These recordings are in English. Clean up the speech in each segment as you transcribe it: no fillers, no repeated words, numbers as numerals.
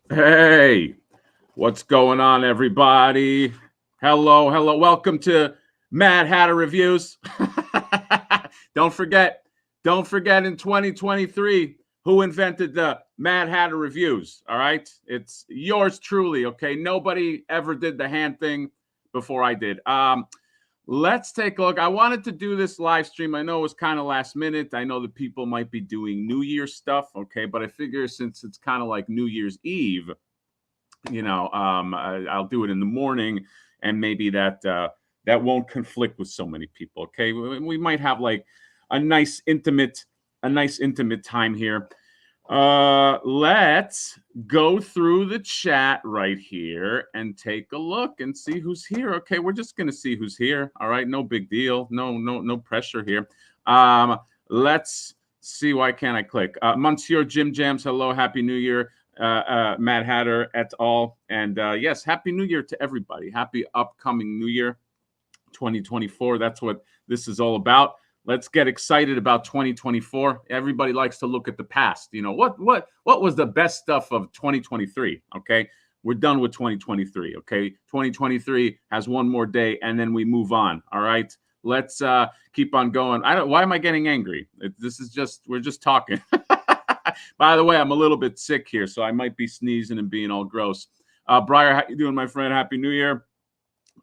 Hey, what's going on, everybody? Hello. Welcome to Mad Hatter Reviews. don't forget, don't forget in 2023 who invented the Mad Hatter Reviews. All right, it's yours truly. Okay, nobody ever did the hand thing before I did. Let's take a look. I wanted to do this live stream. I know it was kind of last minute. I know that people might be doing New Year's stuff. Okay, but I figure since it's kind of like New Year's Eve, I'll do it in the morning, and maybe that won't conflict with so many people. Okay, we might have like a nice intimate time here. Let's go through the chat right here and take a look and see who's here. Okay, we're just gonna see who's here. All right, no big deal. No pressure here. Let's see. Why can't I click? Monsieur Jim Jams, hello, happy New Year. Mad Hatter et al. And yes, happy New Year to everybody. Happy upcoming New Year 2024. That's what this is all about. Let's get excited about 2024. Everybody likes to look at the past. You know, what was the best stuff of 2023? Okay, we're done with 2023. Okay, 2023 has one more day, and then we move on. All right, let's keep on going. Why am I getting angry? We're just talking. By the way, I'm a little bit sick here, so I might be sneezing and being all gross. Briar, how you doing, my friend? Happy New Year.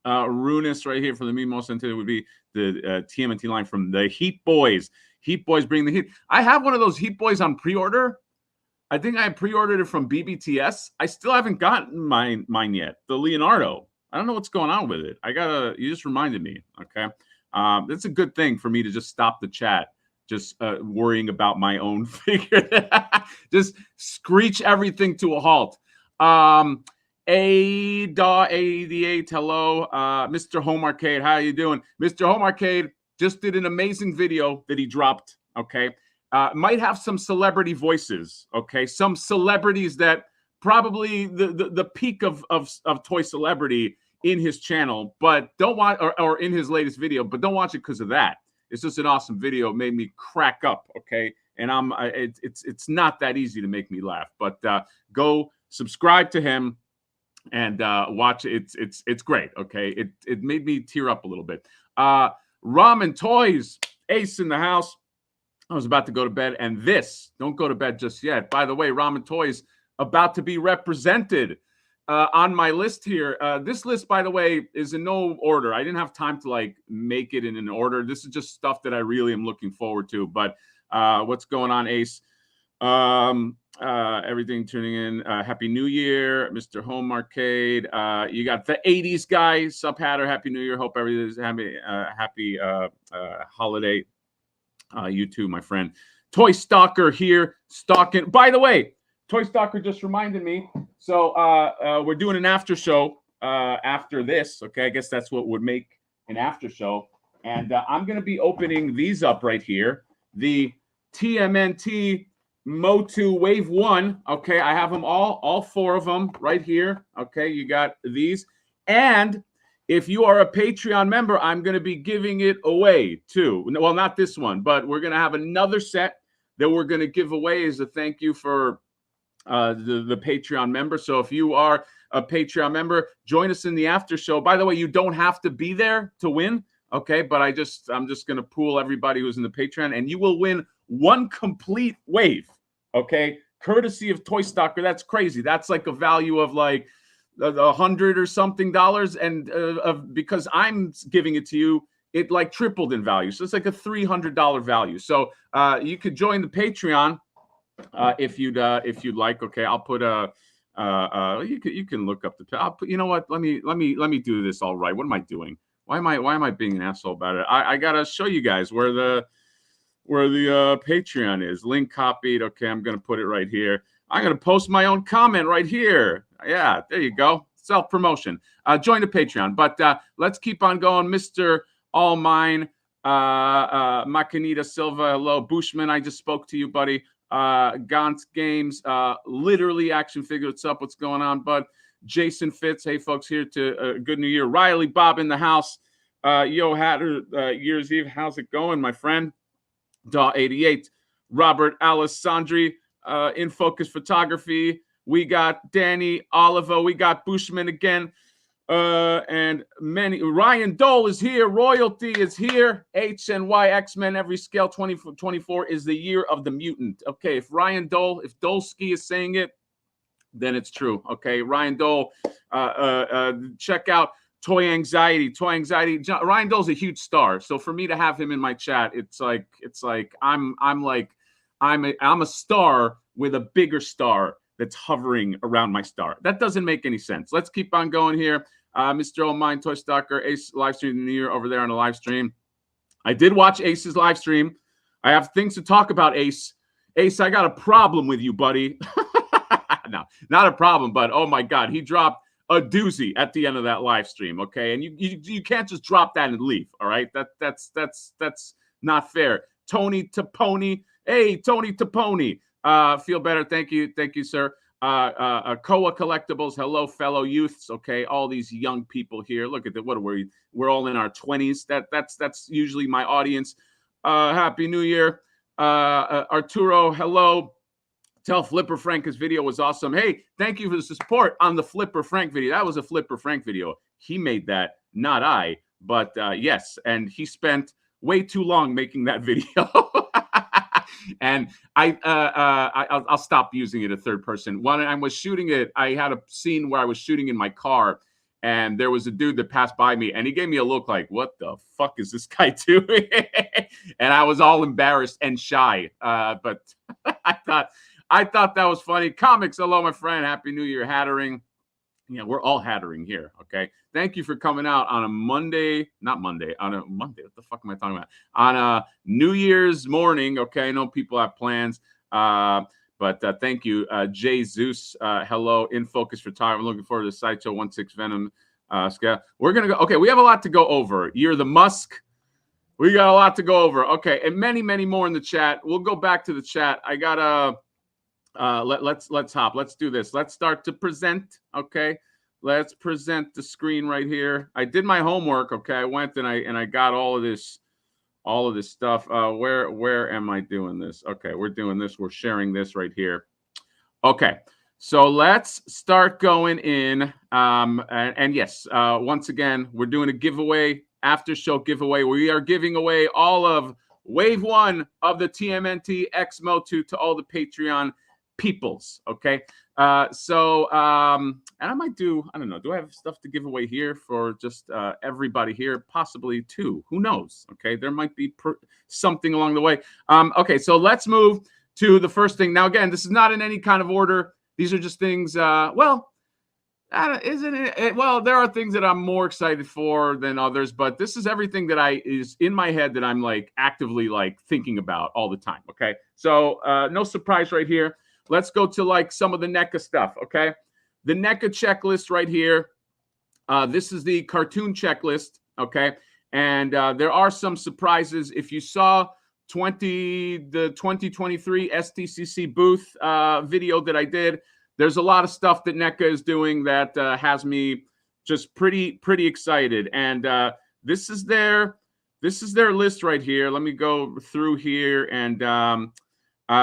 Runis right here for the M.U.S.K would be the TMNT line from the Heat Boys. Heat Boys bring the heat. I have one of those Heat Boys on pre-order. I think I pre-ordered it from BBTS. I still haven't gotten mine yet. The Leonardo. I don't know what's going on with it. You just reminded me. Okay. That's a good thing for me to just stop the chat. Just worrying about my own figure. Just screech everything to a halt. A88, hello. Mr. Home Arcade, how you doing? Mr. Home Arcade just did an amazing video that he dropped, okay? Might have some celebrity voices, okay? Some celebrities that probably the peak of toy celebrity in his channel, but don't watch, or in his latest video, but don't watch it because of that. It's just an awesome video. It made me crack up, okay? And it's not that easy to make me laugh, but go subscribe to him and watch it. It's great, okay? It made me tear up a little bit. Ramen Toys, Ace in the house. I was about to go to bed, and don't go to bed just yet. By the way, Ramen Toys about to be represented on my list here. This list, by the way, is in no order. I didn't have time to like make it in an order. This is just stuff that I really am looking forward to. But what's going on, Ace? Everything tuning in. Happy New Year, Mr. Home Arcade. You got the 80s guy, Sub Hatter. Happy New Year. Hope everything's happy holiday. You too, my friend. Toy Stalker here, stalking. By the way, Toy Stalker just reminded me. So we're doing an after show after this. Okay, I guess that's what would make an after show. And I'm going to be opening these up right here. The TMNT Motu Wave 1. Okay, I have them all four of them right here. Okay, you got these. And if you are a Patreon member, I'm going to be giving it away too. Well, not this one, but we're going to have another set that we're going to give away as a thank you for the Patreon member. So if you are a Patreon member, join us in the after show. By the way, you don't have to be there to win. Okay, but I'm just going to pool everybody who's in the Patreon, and you will win one complete wave. Okay, courtesy of Toy Stalker. That's crazy. That's like a value of like $100 or something, and because I'm giving it to you, it like tripled in value. So it's like a $300 value. So you could join the Patreon if you'd like. Okay, I'll put you can look up you know what? Let me do this all right. What am I doing? Why am I being an asshole about it? I gotta show you guys where the Patreon is. Link copied. Okay, I'm gonna put it right here. I'm gonna post my own comment right here. Yeah, there you go. Self-promotion. Join the Patreon. But let's keep on going. Mr. All Mine, Macanita Silva, hello. Bushman, I just spoke to you, buddy. Gaunt's Games, literally action figure. What's up? What's going on, bud? Jason Fitz, hey folks, here to good New Year. Riley Bob in the house. Yo Hatter, Year's Eve, how's it going, my friend? Daw 88, Robert Alessandri, In Focus Photography, We got Danny Olivo. We got Bushman again. And many. Ryan Dole is here. Royalty is here. H and Y X-Men every scale. 2024 is the year of the mutant. Okay, if Ryan Dole, if Dolsky is saying it, then it's true. Okay, Ryan Dole, check out Toy Anxiety. Toy Anxiety. Ryan Dole's a huge star, so for me to have him in my chat, it's like I'm a star with a bigger star that's hovering around my star. That doesn't make any sense. Let's keep on going here. Mr. Oh Mine, Toy Stalker, Ace live stream in the New Year over there on the live stream. I did watch Ace's live stream. I have things to talk about, Ace. Ace, I got a problem with you, buddy. No, not a problem, but oh my God, he dropped a doozy at the end of that live stream. Okay, and you can't just drop that and leave. All right, that's not fair. Tony Taponi, hey Tony Taponi, feel better. Thank you, sir. Koa Collectibles, hello fellow youths. Okay, all these young people here. Look at that. What are we? We're all in our 20s. That's usually my audience. Happy New Year, Arturo. Hello. Tell Flipper Frank his video was awesome. Hey, thank you for the support on the Flipper Frank video. That was a Flipper Frank video. He made that, not I. But yes, and he spent way too long making that video. And I'll stop using it a third person. When I was shooting it, I had a scene where I was shooting in my car, and there was a dude that passed by me, and he gave me a look like, what the fuck is this guy doing? And I was all embarrassed and shy. But I thought that was funny. Comics, hello, my friend. Happy New Year, Hattering. Yeah, we're all Hattering here, okay? Thank you for coming out on a Monday. Not Monday. On a Monday. What the fuck am I talking about? On a New Year's morning, okay? I know people have plans. But thank you. Jay Zeus, hello. In Focus for Time. I'm looking forward to Sideshow 16 Venom. We're going to go. Okay, we have a lot to go over. You're the Musk. We got a lot to go over. Okay, and many, many more in the chat. We'll go back to the chat. I got to... let's hop. Let's do this. Let's start to present. Okay, let's present the screen right here. I did my homework. Okay, I went and I got all of this stuff. Where am I doing this? Okay, we're doing this. We're sharing this right here. Okay, so let's start going in. And yes, once again, we're doing a giveaway, after show giveaway. We are giving away all of Wave 1 of the TMNT X Motu to all the Patreon peoples. Okay, and I might do, I don't know, do I have stuff to give away here for just everybody here? Possibly two, who knows? Okay, there might be something along the way. Okay, so let's move to the first thing. Now again, this is not in any kind of order. These are just things, well, isn't it? Well, there are things that I'm more excited for than others, but this is everything that is in my head that I'm like actively like thinking about all the time. Okay, so no surprise right here. Let's go to like some of the NECA stuff, okay? The NECA checklist right here. This is the cartoon checklist, okay? And there are some surprises. If you saw the 2023 STCC booth video that I did, there's a lot of stuff that NECA is doing that has me just pretty excited. And this is their list right here. Let me go through here and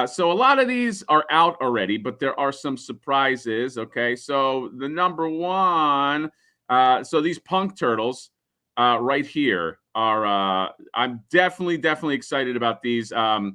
so a lot of these are out already, but there are some surprises. Okay, so the number one, so these Punk Turtles right here are, I'm definitely excited about these. I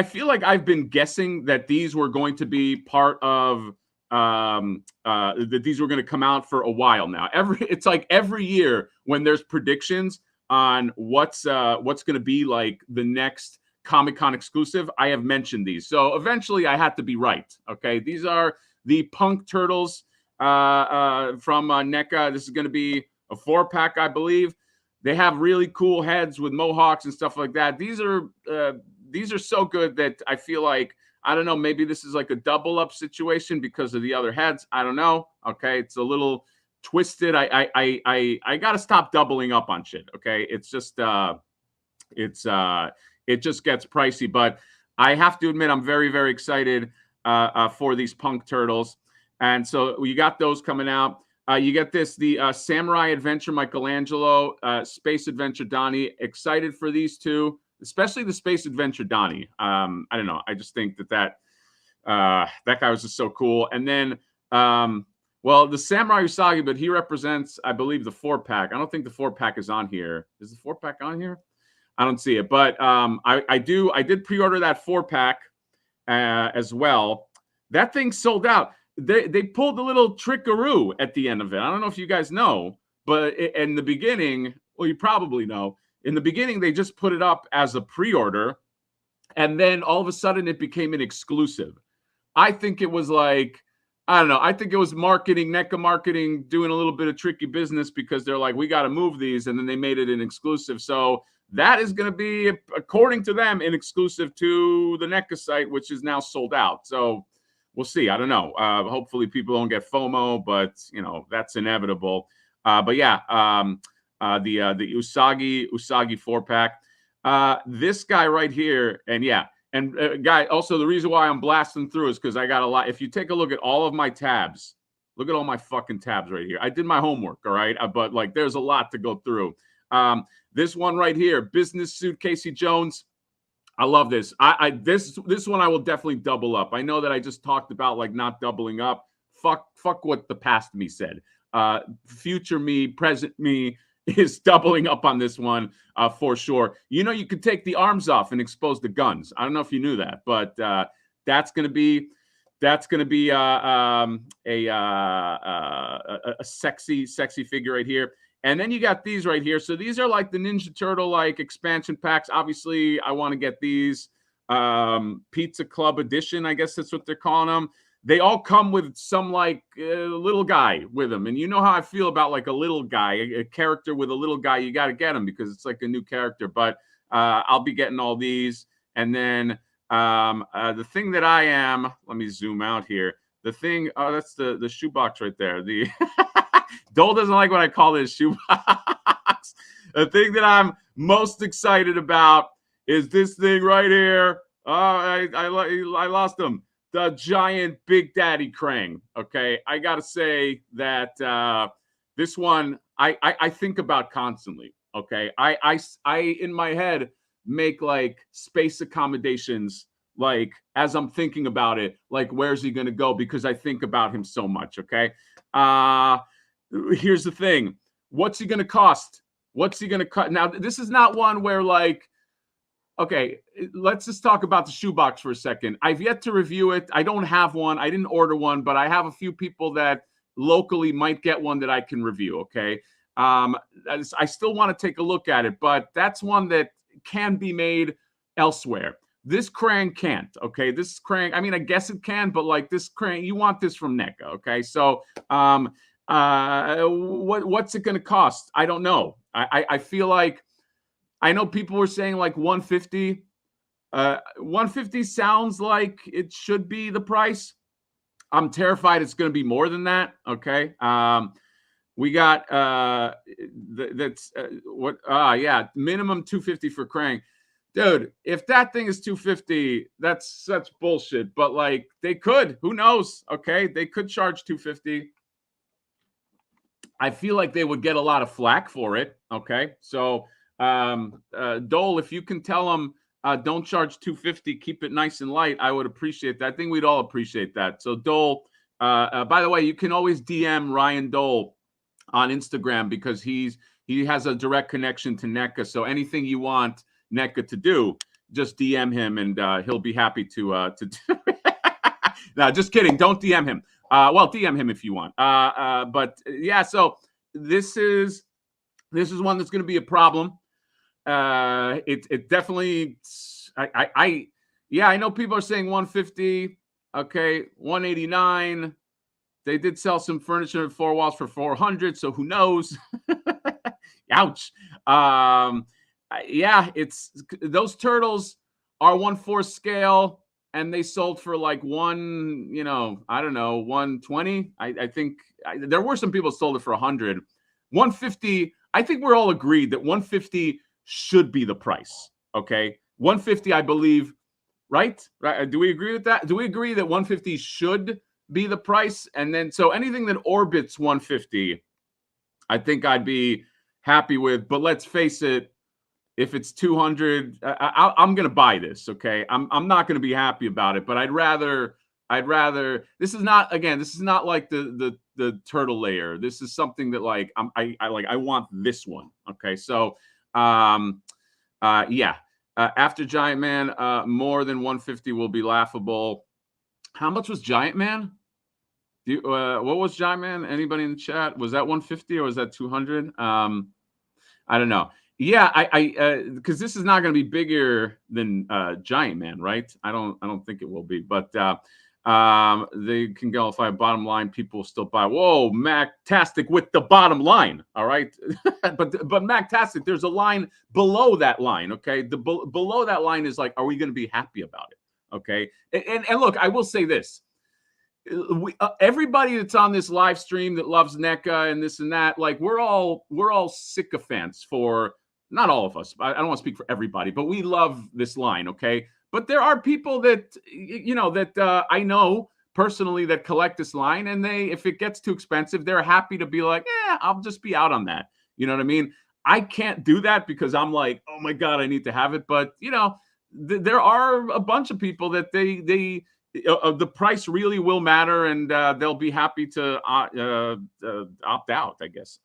feel like I've been guessing that these were going to be part of, that these were going to come out for a while now. It's like every year when there's predictions on what's going to be like the next Comic-Con exclusive, I have mentioned these. So eventually I had to be right. Okay, these are the Punk Turtles from NECA. This is going to be a 4-pack, I believe. They have really cool heads with mohawks and stuff like that. These are so good that I feel like, I don't know, maybe this is like a double up situation because of the other heads. I don't know. Okay, it's a little twisted. I gotta stop doubling up on shit. Okay, it's just it just gets pricey. But I have to admit, I'm very excited for these Punk Turtles. And so you got those coming out. You get the Samurai Adventure Michelangelo, Space Adventure Donnie. Excited for these two. especially the Space Adventure Donnie. I don't know. I just think that guy was just so cool. And then, well, the Samurai Usagi, but he represents, I believe, the 4-pack. I don't think the 4-pack is on here. Is the 4-pack on here? I don't see it, but I did pre-order that 4-pack as well. That thing sold out. They pulled a little trickaroo at the end of it. I don't know if you guys know, but in the beginning, well, you probably know. In the beginning, they just put it up as a pre-order, and then all of a sudden it became an exclusive. I think it was like, I don't know. I think it was marketing, NECA marketing, doing a little bit of tricky business because they're like, we got to move these, and then they made it an exclusive. So that is going to be, according to them, an exclusive to the NECA site, which is now sold out. So we'll see. I don't know. Hopefully people don't get FOMO, but you know that's inevitable. But yeah, the Usagi 4-pack. This guy right here, and yeah, and guy. Also, the reason why I'm blasting through is because I got a lot. If you take a look at all of my tabs, look at all my fucking tabs right here. I did my homework, all right, but like there's a lot to go through. This one right here, business suit Casey Jones. I love this. This one I will definitely double up. I know that I just talked about like not doubling up. Fuck what the past me said. Future me, present me is doubling up on this one for sure. You know, you could take the arms off and expose the guns. I don't know if you knew that, but that's gonna be a sexy figure right here. And then you got these right here. So these are like the Ninja Turtle like expansion packs. Obviously, I want to get these Pizza Club edition. I guess that's what they're calling them. They all come with some like little guy with them. And you know how I feel about like a little guy, a character with a little guy. You got to get them because it's like a new character. But I'll be getting all these. And then the thing that I am, let me zoom out here. The thing, oh, that's the shoebox right there. The Dole doesn't like what I call this shoebox. The thing that I'm most excited about is this thing right here. Oh, I lost him. The giant Big Daddy Krang. Okay, I gotta say that this one I think about constantly. Okay, I in my head make like space accommodations like as I'm thinking about it, like where's he gonna go, because I think about him so much. Okay. Here's the thing. What's he going to cost? What's he going to cut? Now, this is not one where like, okay, let's just talk about the shoebox for a second. I've yet to review it. I don't have one. I didn't order one, but I have a few people that locally might get one that I can review. Okay. I still want to take a look at it, but that's one that can be made elsewhere. This Krang can't. Okay. This Krang, I mean, I guess it can, but like this Krang, you want this from NECA. Okay. So, what's it going to cost? I don't know. I feel like I know people were saying like 150. 150 sounds like it should be the price. I'm terrified it's going to be more than that. Okay. We got minimum 250 for Krang. Dude, if that thing is 250, that's such bullshit. But like they could, who knows? Okay, they could charge 250. I feel like they would get a lot of flack for it. Okay, so Dole, if you can tell them don't charge 250, keep it nice and light, I would appreciate that. I think we'd all appreciate that. So Dole, by the way, you can always DM Ryan Dole on Instagram because he has a direct connection to NECA. So anything you want NECA to do, just DM him and he'll be happy to do. No, just kidding. Don't DM him. Well, DM him if you want. But yeah, so this is one that's going to be a problem. It definitely. I know people are saying 150. Okay, 189. They did sell some furniture and 4 walls for 400. So who knows? Ouch. Yeah, it's those turtles are 1/4 scale. And they sold for like 120. I think there were some people sold it for 100. 150. I think we're all agreed that 150 should be the price. Okay, 150. I believe, right? Right? Do we agree with that? Do we agree that 150 should be the price? And then so anything that orbits 150, I think I'd be happy with. But let's face it, if it's 200, I'm gonna buy this. Okay, I'm not gonna be happy about it, but I'd rather. This is not like the turtle layer. This is something that like I want this one. Okay, so yeah. After Giant Man, more than 150 will be laughable. How much was Giant Man? What was Giant Man? Anybody in the chat? Was that 150 or was that 200? I don't know. Yeah, because this is not going to be bigger than Giant Man, right? I don't think it will be, but they can qualify bottom line. People will still buy. Whoa, Mac-tastic with the bottom line. All right, but Mac-tastic, there's a line below that line. Okay, below that line is like, are we going to be happy about it? Okay, and look, I will say this. Everybody that's on this live stream that loves NECA and this and that, like we're all sycophants for, not all of us. I don't want to speak for everybody, but we love this line, okay? But there are people that that I know personally that collect this line, and if it gets too expensive, they're happy to be like, I'll just be out on that. You know what I mean? I can't do that because I'm like, oh my god, I need to have it. But there are a bunch of people that they the price really will matter, and they'll be happy to opt out, I guess.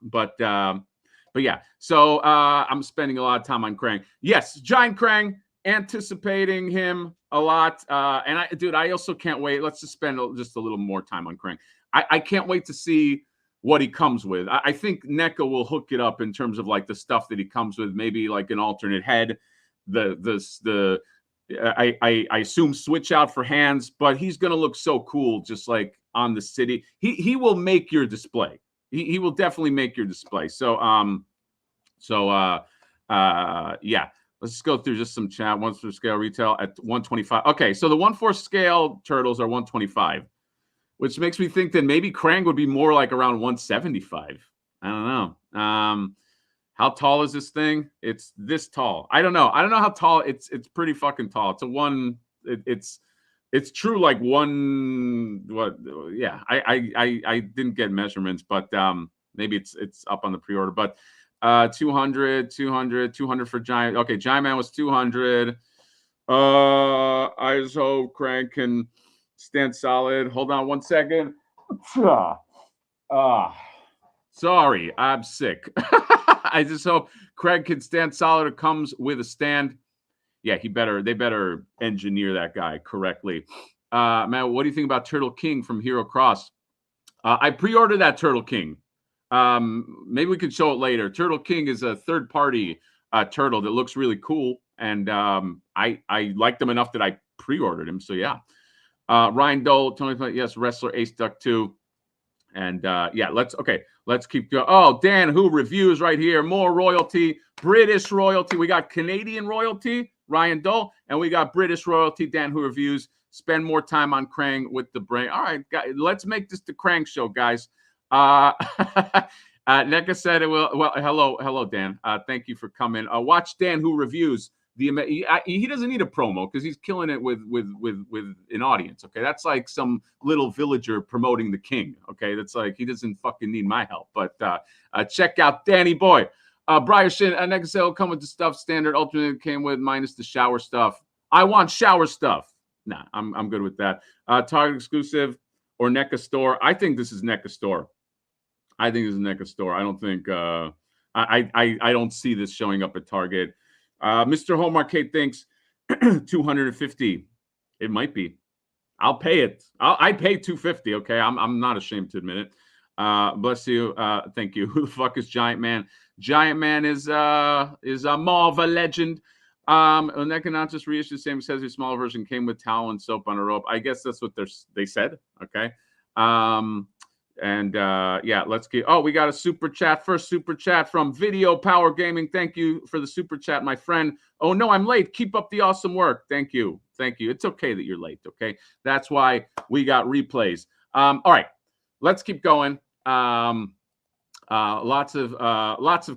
But yeah. So I'm spending a lot of time on Krang. Yes, Giant Krang. Anticipating him a lot. And I also can't wait. Let's just spend just a little more time on Krang. I can't wait to see what he comes with. I think NECA will hook it up in terms of like the stuff that he comes with, maybe like an alternate head. I assume switch out for hands, but he's gonna look so cool just like on the city. He will make your display. He will definitely make your display. So yeah. Let's just go through just some chat. 1/4 scale retail at 125. Okay, so the 1/4 scale turtles are 125, which makes me think that maybe Krang would be more like around 175. I don't know. How tall is this thing? It's this tall. I don't know. I don't know how tall. It's pretty fucking tall. It's true like one. What? Yeah. I didn't get measurements, but maybe it's up on the pre-order. But 200 for Giant. Okay, Giant Man was 200. I just hope Krang can stand solid. Hold on one second. Sorry, I'm sick. I just hope Craig can stand solid. It comes with a stand. Yeah, they better engineer that guy correctly. Matt, what do you think about Turtle King from Hero Cross? I pre-ordered that Turtle King. Maybe we can show it later. Turtle King is a third-party turtle that looks really cool, and I liked him enough that I pre-ordered him. So yeah, Ryan Dole, Tony, yes, wrestler Ace Duck 2, and yeah, let's keep going. Oh, Dan Who reviews right here. More royalty, British royalty. We got Canadian royalty, Ryan Dole, and we got British royalty, Dan Who reviews. Spend more time on Krang with the brain. All right, guys, let's make this the Krang show, guys. NECA said it will. Well, hello, Dan. Thank you for coming. Watch Dan Who reviews he doesn't need a promo because he's killing it with an audience. Okay, that's like some little villager promoting the king. Okay, that's like he doesn't fucking need my help. But check out Danny Boy. Briar Shin. NECA said will come with the stuff standard. Ultimate came with minus the shower stuff. I want shower stuff. Nah, I'm good with that. Target exclusive or NECA store. I think this is NECA store. I think this is NECA store. I don't think I don't see this showing up at Target. Mr. Home Arcade thinks 250. It might be. I'll pay it. I pay 250. Okay, I'm not ashamed to admit it. Bless you. Thank you. Who the fuck is Giant Man? Giant Man is a Marvel legend. NECA not just reissued the same accessory. Smaller version came with towel and soap on a rope. I guess that's what they said. Okay. And yeah, let's get. Oh, we got a super chat. First super chat from Video Power Gaming. Thank you for the super chat, my friend. Oh no, I'm late. Keep up the awesome work. Thank you. It's okay that you're late. Okay, that's why we got replays. All right, let's keep going. Lots of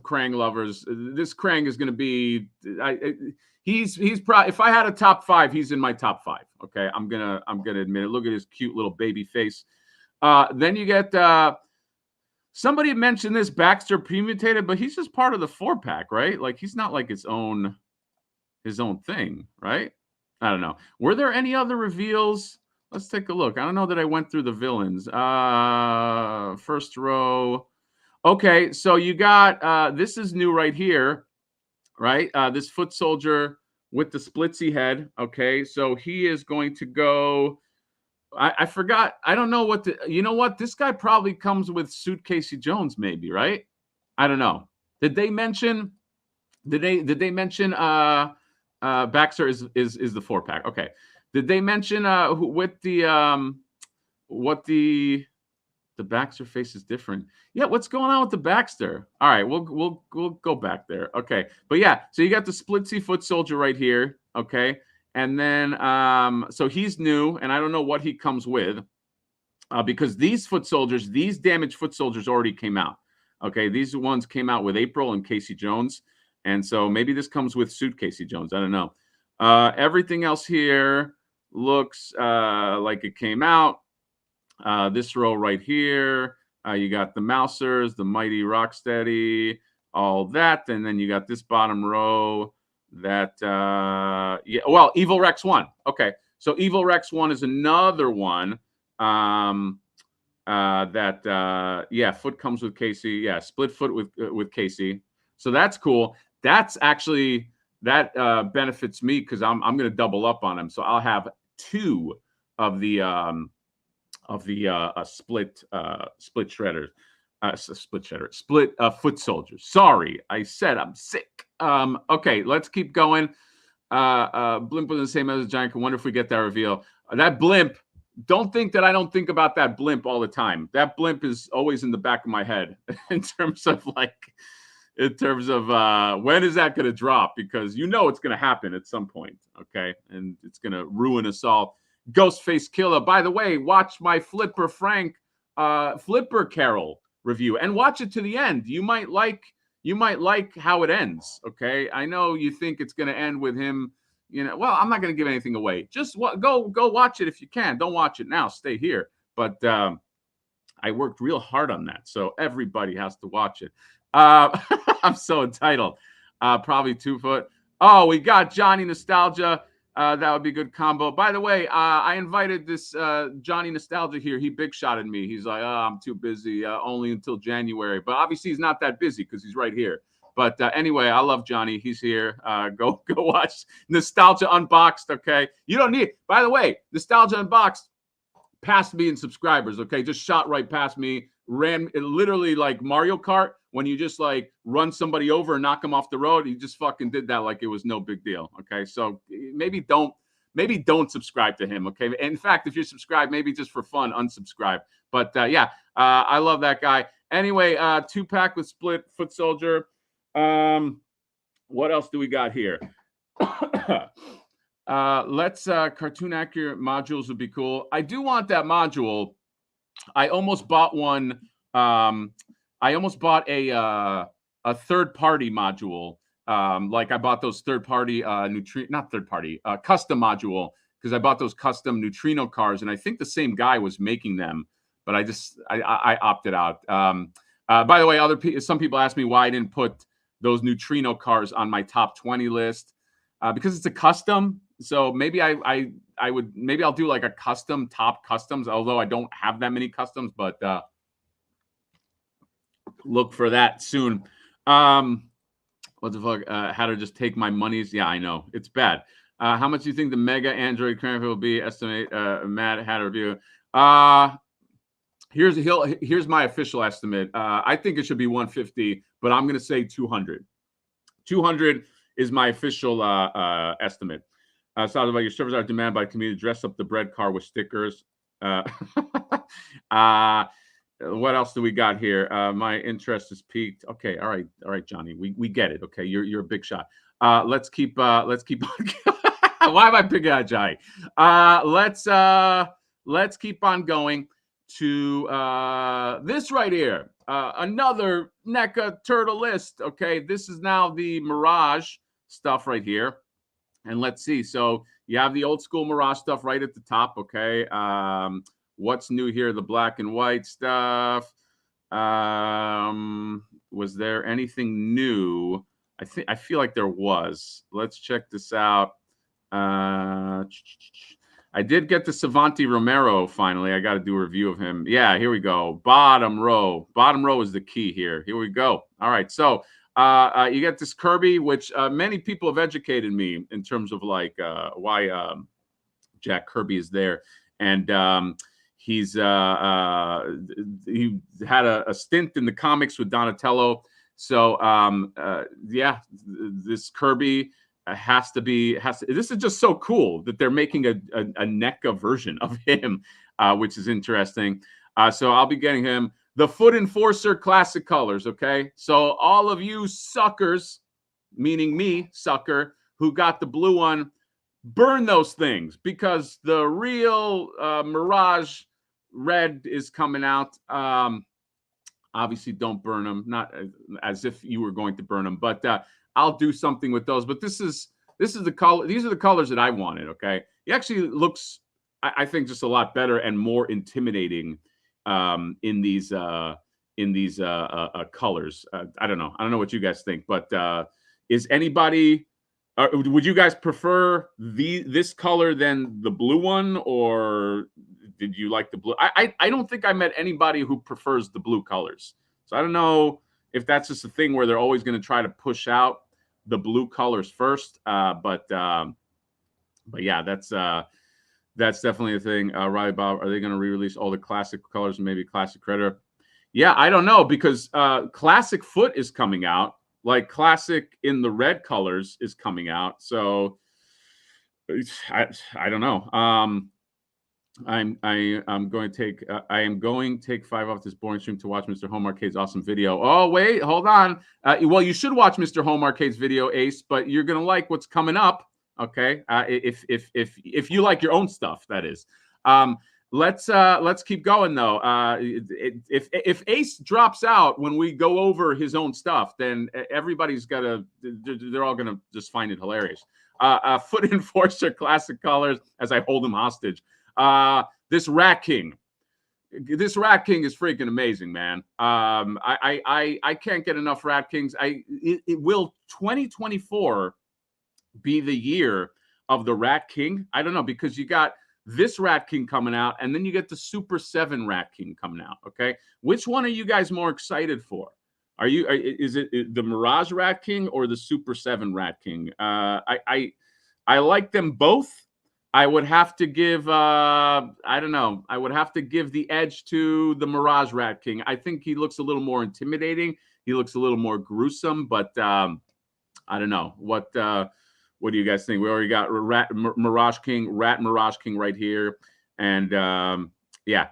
Krang lovers. This Krang is going to be. He's probably, if I had a top 5, he's in my top 5. Okay, I'm gonna admit it. Look at his cute little baby face. Then you get Somebody mentioned this Baxter premutated, but he's just part of the 4-pack, right? Like he's not like his own thing, right? I don't know. Were there any other reveals? Let's take a look. I don't know that I went through the villains. First row. Okay, so you got this is new right here, right? This foot soldier with the splitsy head. Okay, so he is going to go. I forgot. I don't know what the. You know what? This guy probably comes with Suit Casey Jones, maybe, right? I don't know. Did they mention? Did they mention? Baxter is the 4-pack. Okay. Did they mention with the what the Baxter face is different? Yeah, what's going on with the Baxter? All right, we'll go back there. Okay, but yeah, so you got the splitsy foot soldier right here. Okay, and then so he's new, and I don't know what he comes with because these foot soldiers, these damaged foot soldiers already came out. Okay, these ones came out with April and Casey Jones, and so maybe this comes with Suit Casey Jones. I don't know. Everything else here looks like it came out. This row right here, you got the Mousers, the Mighty Rocksteady, all that, and then you got this bottom row that yeah, well, Evil Rex 1. Okay, so Evil Rex 1 is another one that yeah, foot comes with Casey. Yeah, split foot with Casey. So that's cool. That's actually that benefits me because I'm going to double up on him. So I'll have 2 of the split shredders, split foot soldiers. Sorry, I said I'm sick. Okay, let's keep going. Blimp was the same as a giant. I wonder if we get that reveal. That blimp. Don't think that I don't think about that blimp all the time. That blimp is always in the back of my head in terms of when is that going to drop? Because you know it's going to happen at some point, okay? And it's going to ruin us all. Ghostface Killer. By the way, watch my Flipper Frank Flipper Carol review and watch it to the end. You might like how it ends, okay? I know you think it's going to end with him. You know, well, I'm not going to give anything away. Just go watch it if you can. Don't watch it now. Stay here. But I worked real hard on that, so everybody has to watch it. I'm so entitled. Probably 2 foot. Oh, we got Johnny Nostalgia. That would be a good combo. By the way, I invited this Johnny Nostalgia here. He big shotted me. He's like, oh, I'm too busy. Only until January. But obviously, he's not that busy because he's right here. But anyway, I love Johnny. He's here. Go watch Nostalgia Unboxed, okay? You don't need – by the way, Nostalgia Unboxed passed me in subscribers, okay? Just shot right past me. Ran literally like Mario Kart when you just like run somebody over and knock them off the road. He just fucking did that like it was no big deal, okay? So maybe don't subscribe to him, okay? In fact, if you're subscribed, maybe just for fun, unsubscribe. But yeah, I love that guy. Anyway, 2-pack with split foot soldier. What else do we got here? Let's cartoon accurate modules would be cool. I do want that module. I almost bought one. I almost bought a third-party module. Like I bought those third-party custom module because I bought those custom neutrino cars, and I think the same guy was making them, but I opted out. By the way, some people asked me why I didn't put those neutrino cars on my top 20 list because it's a custom. So maybe maybe I'll do like a custom top customs, although I don't have that many customs, but look for that soon. What the fuck? How to just take my monies? Yeah, I know. It's bad. How much do you think the Mega Android Cranfield will be? Estimate Matt had a review. Here's my official estimate. I think it should be 150, but I'm going to say 200. 200 is my official estimate. Sounds like your servers are demanded by the community. Dress up the bread car with stickers. What else do we got here? My interest is peaked. Okay, all right, Johnny. We get it. Okay, you're a big shot. Let's keep on. Why am I picking out Johnny? Let's keep on going to this right here. Another NECA turtle list. Okay, this is now the Mirage stuff right here. And let's see. So you have the old school Mirage stuff right at the top. Okay. What's new here? The black and white stuff. Was there anything new? I feel like there was. Let's check this out. I did get the Savanti Romero finally. I got to do a review of him. Yeah, here we go. Bottom row. Bottom row is the key here. Here we go. All right. So you get this Kirby, which many people have educated me in terms of like why Jack Kirby is there. And he had a stint in the comics with Donatello. So yeah, this Kirby has to. This is just so cool that they're making a NECA version of him, which is interesting. So I'll be getting him the Foot Enforcer Classic Colors. Okay, so all of you suckers, meaning me, sucker, who got the blue one, burn those things, because the real Mirage Red is coming out. Obviously, don't burn them, not as if you were going to burn them, but I'll do something with those. But this is the color. These are the colors that I wanted. Okay, he actually looks, I think, just a lot better and more intimidating in these colors. I don't know what you guys think, but is anybody? Would you guys prefer this color than the blue one, or did you like the blue? I don't think I met anybody who prefers the blue colors. So I don't know if that's just a thing where they're always going to try to push out the blue colors first. But yeah, that's definitely a thing. Riley Bob, are they going to re-release all the classic colors and maybe classic Predator? Yeah, I don't know, because classic Foot is coming out. Like classic in the red colors is coming out. So I don't know. I am going to take 5 off this boring stream to watch Mr. Home Arcade's awesome video. Oh wait, hold on. Well, you should watch Mr. Home Arcade's video, Ace, but you're gonna like what's coming up. Okay, if you like your own stuff, that is. Let's keep going though. If Ace drops out when we go over his own stuff, then everybody's they're all gonna just find it hilarious. Foot Enforcer Classic Colors, as I hold him hostage. This Rat King is freaking amazing, man. I can't get enough Rat Kings. It will 2024 be the year of the Rat King? I don't know, because you got this Rat King coming out, and then you get the Super 7 Rat King coming out. Okay, which one are you guys more excited for? Is it the Mirage Rat King or the Super 7 Rat King? I like them both. I would have to give I don't know. I would have to give the edge to the Mirage Rat King. I think he looks a little more intimidating. He looks a little more gruesome, but I don't know. What do you guys think? We already got Rat Mirage King right here. And yeah,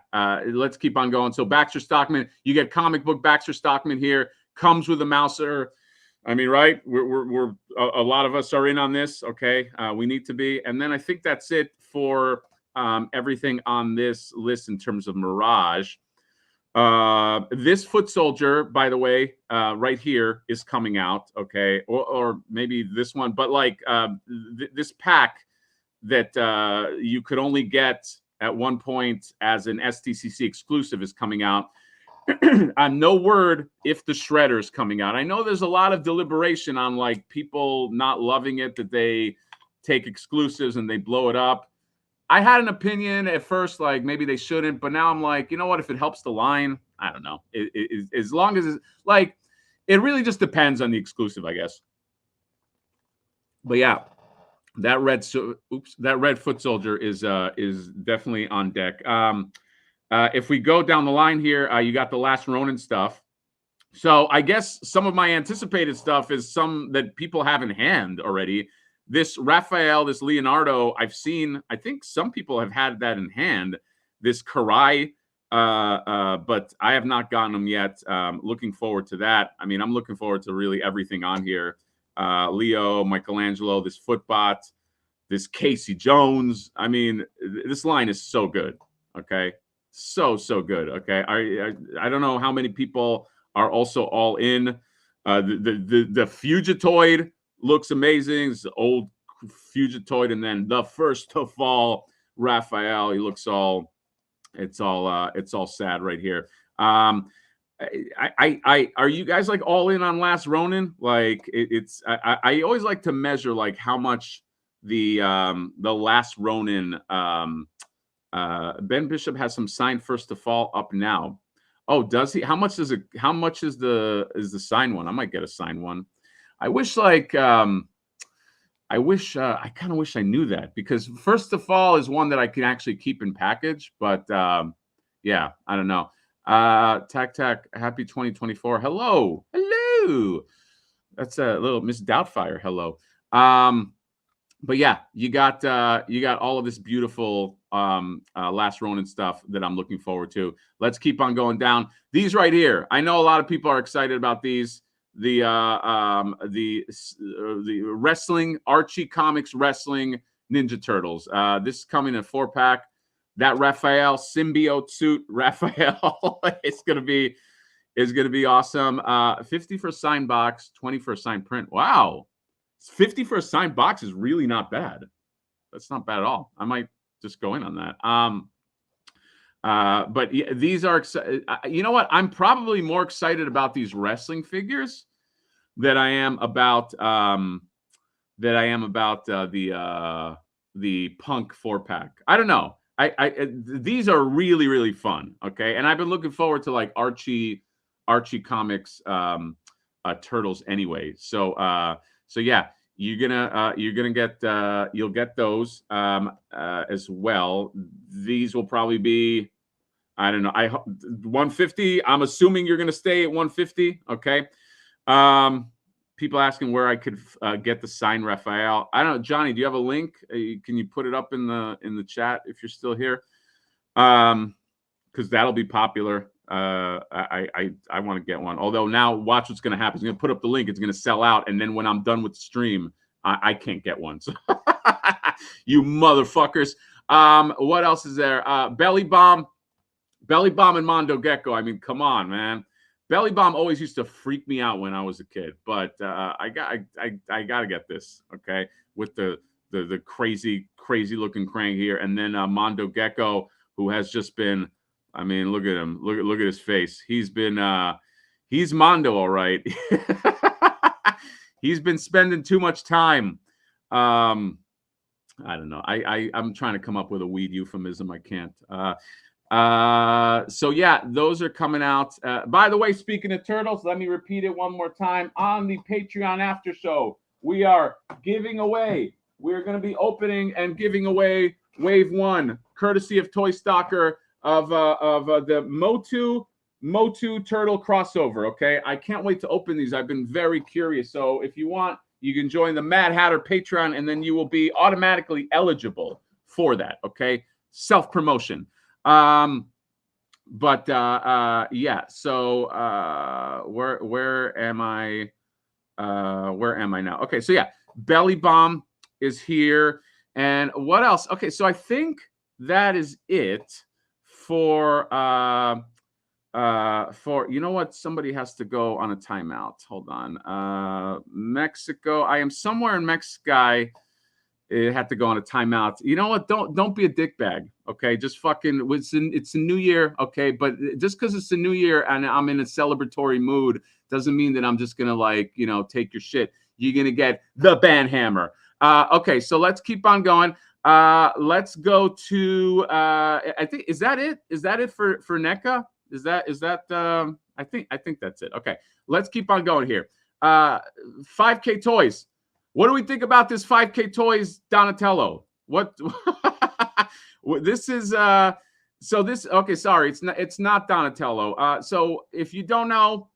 let's keep on going. So Baxter Stockman, you get comic book Baxter Stockman here. Comes with a Mouser. I mean, right? We're a lot of us are in on this. Okay, we need to be. And then I think that's it for everything on this list in terms of Mirage. This Foot Soldier, by the way, right here is coming out. Okay, or maybe this one, but like this pack that you could only get at one point as an STCC exclusive is coming out. No word if the Shredder is coming out. I know there's a lot of deliberation on like people not loving it, that they take exclusives and they blow it up. I had an opinion at first, like maybe they shouldn't, but now I'm like, you know what? If it helps the line, I don't know. As long as it's like, it really just depends on the exclusive, I guess. But yeah, that red Foot Soldier is definitely on deck. If we go down the line here, you got the last Ronin stuff. So I guess some of my anticipated stuff is some that people have in hand already. This Raphael, this Leonardo, I've seen. I think some people have had that in hand. This Karai, but I have not gotten them yet. Looking forward to that. I mean, I'm looking forward to really everything on here. Leo, Michelangelo, this Footbot, this Casey Jones. I mean, this line is so good. Okay, so good. Okay, I don't know how many people are also all in. The Fugitoid looks amazing. It's the old Fugitoid, and then the first of all, Raphael. He looks all, it's all sad right here. Are you guys like all in on Last Ronin? Like I always like to measure like how much the Last Ronin Ben Bishop has some signed First to Fall up now. Oh, does he? How much is the signed one? I might get a signed one. I wish like I kind of wish I knew that, because First to Fall is one that I can actually keep in package, but yeah, I don't know. Tac Tac, happy 2024. Hello. That's a little Miss Doubtfire. Hello. But yeah, you got all of this beautiful Last Ronin stuff that I'm looking forward to. Let's keep on going down. These right here, I know a lot of people are excited about these. The wrestling, Archie Comics wrestling Ninja Turtles. This is coming in a 4-pack. That Raphael symbiote suit, Raphael, it's gonna be awesome. 50 for a signed box, 20 for a signed print. Wow, 50 for a signed box is really not bad. That's not bad at all. I might just go in on that. But yeah, these are, you know what? I'm probably more excited about these wrestling figures than I am about the Punk 4-pack. I don't know. These are really, really fun. Okay. And I've been looking forward to like Archie Comics Turtles anyway. So yeah, you'll get those as well. These will probably be, I don't know, 150. I'm assuming you're gonna stay at 150. Okay. People asking where I could get the signed Raphael. I don't know, Johnny, do you have a link? Can you put it up in the chat if you're still here? Because that'll be popular. I want to get one. Although now watch what's going to happen. It's going to put up the link. It's going to sell out, and then when I'm done with the stream, I can't get one. So you motherfuckers. What else is there? Belly Bomb and Mondo Gecko. I mean, come on, man. Belly Bomb always used to freak me out when I was a kid, but I gotta get this, okay, with the crazy looking Krang here, and then Mondo Gecko, who has just been, I mean, look at him, look at his face. He's Mondo, all right. He's been spending too much time. I don't know. I'm trying to come up with a weed euphemism. I can't. So yeah, those are coming out. By the way, speaking of turtles, let me repeat it one more time. On the Patreon after show, we are giving away, we're going to be opening and giving away Wave 1, courtesy of Toy Stalker, of the Motu Turtle crossover. Okay, I can't wait to open these. I've been very curious. So if you want, you can join the Mad Hatter Patreon, and then you will be automatically eligible for that. Okay, self-promotion. But yeah, so where am I now? Okay, so yeah, Belly Bomb is here, and what else? Okay, so I think that is it for you know what, somebody has to go on a timeout. Hold on. Mexico, I am somewhere in Mexico. It had to go on a timeout. You know what? Don't be a dickbag. Okay, just fucking. It's a new year. Okay, but just because it's a new year and I'm in a celebratory mood doesn't mean that I'm just gonna, like, you know, take your shit. You're gonna get the ban hammer. Okay, so let's keep on going. Let's go to. I think, is that it? Is that it for NECA? Is that? I think that's it. Okay, let's keep on going here. 5K Toys. What do we think about this 5K Toys Donatello? What this is so this, okay, sorry, it's not Donatello. So if you don't know,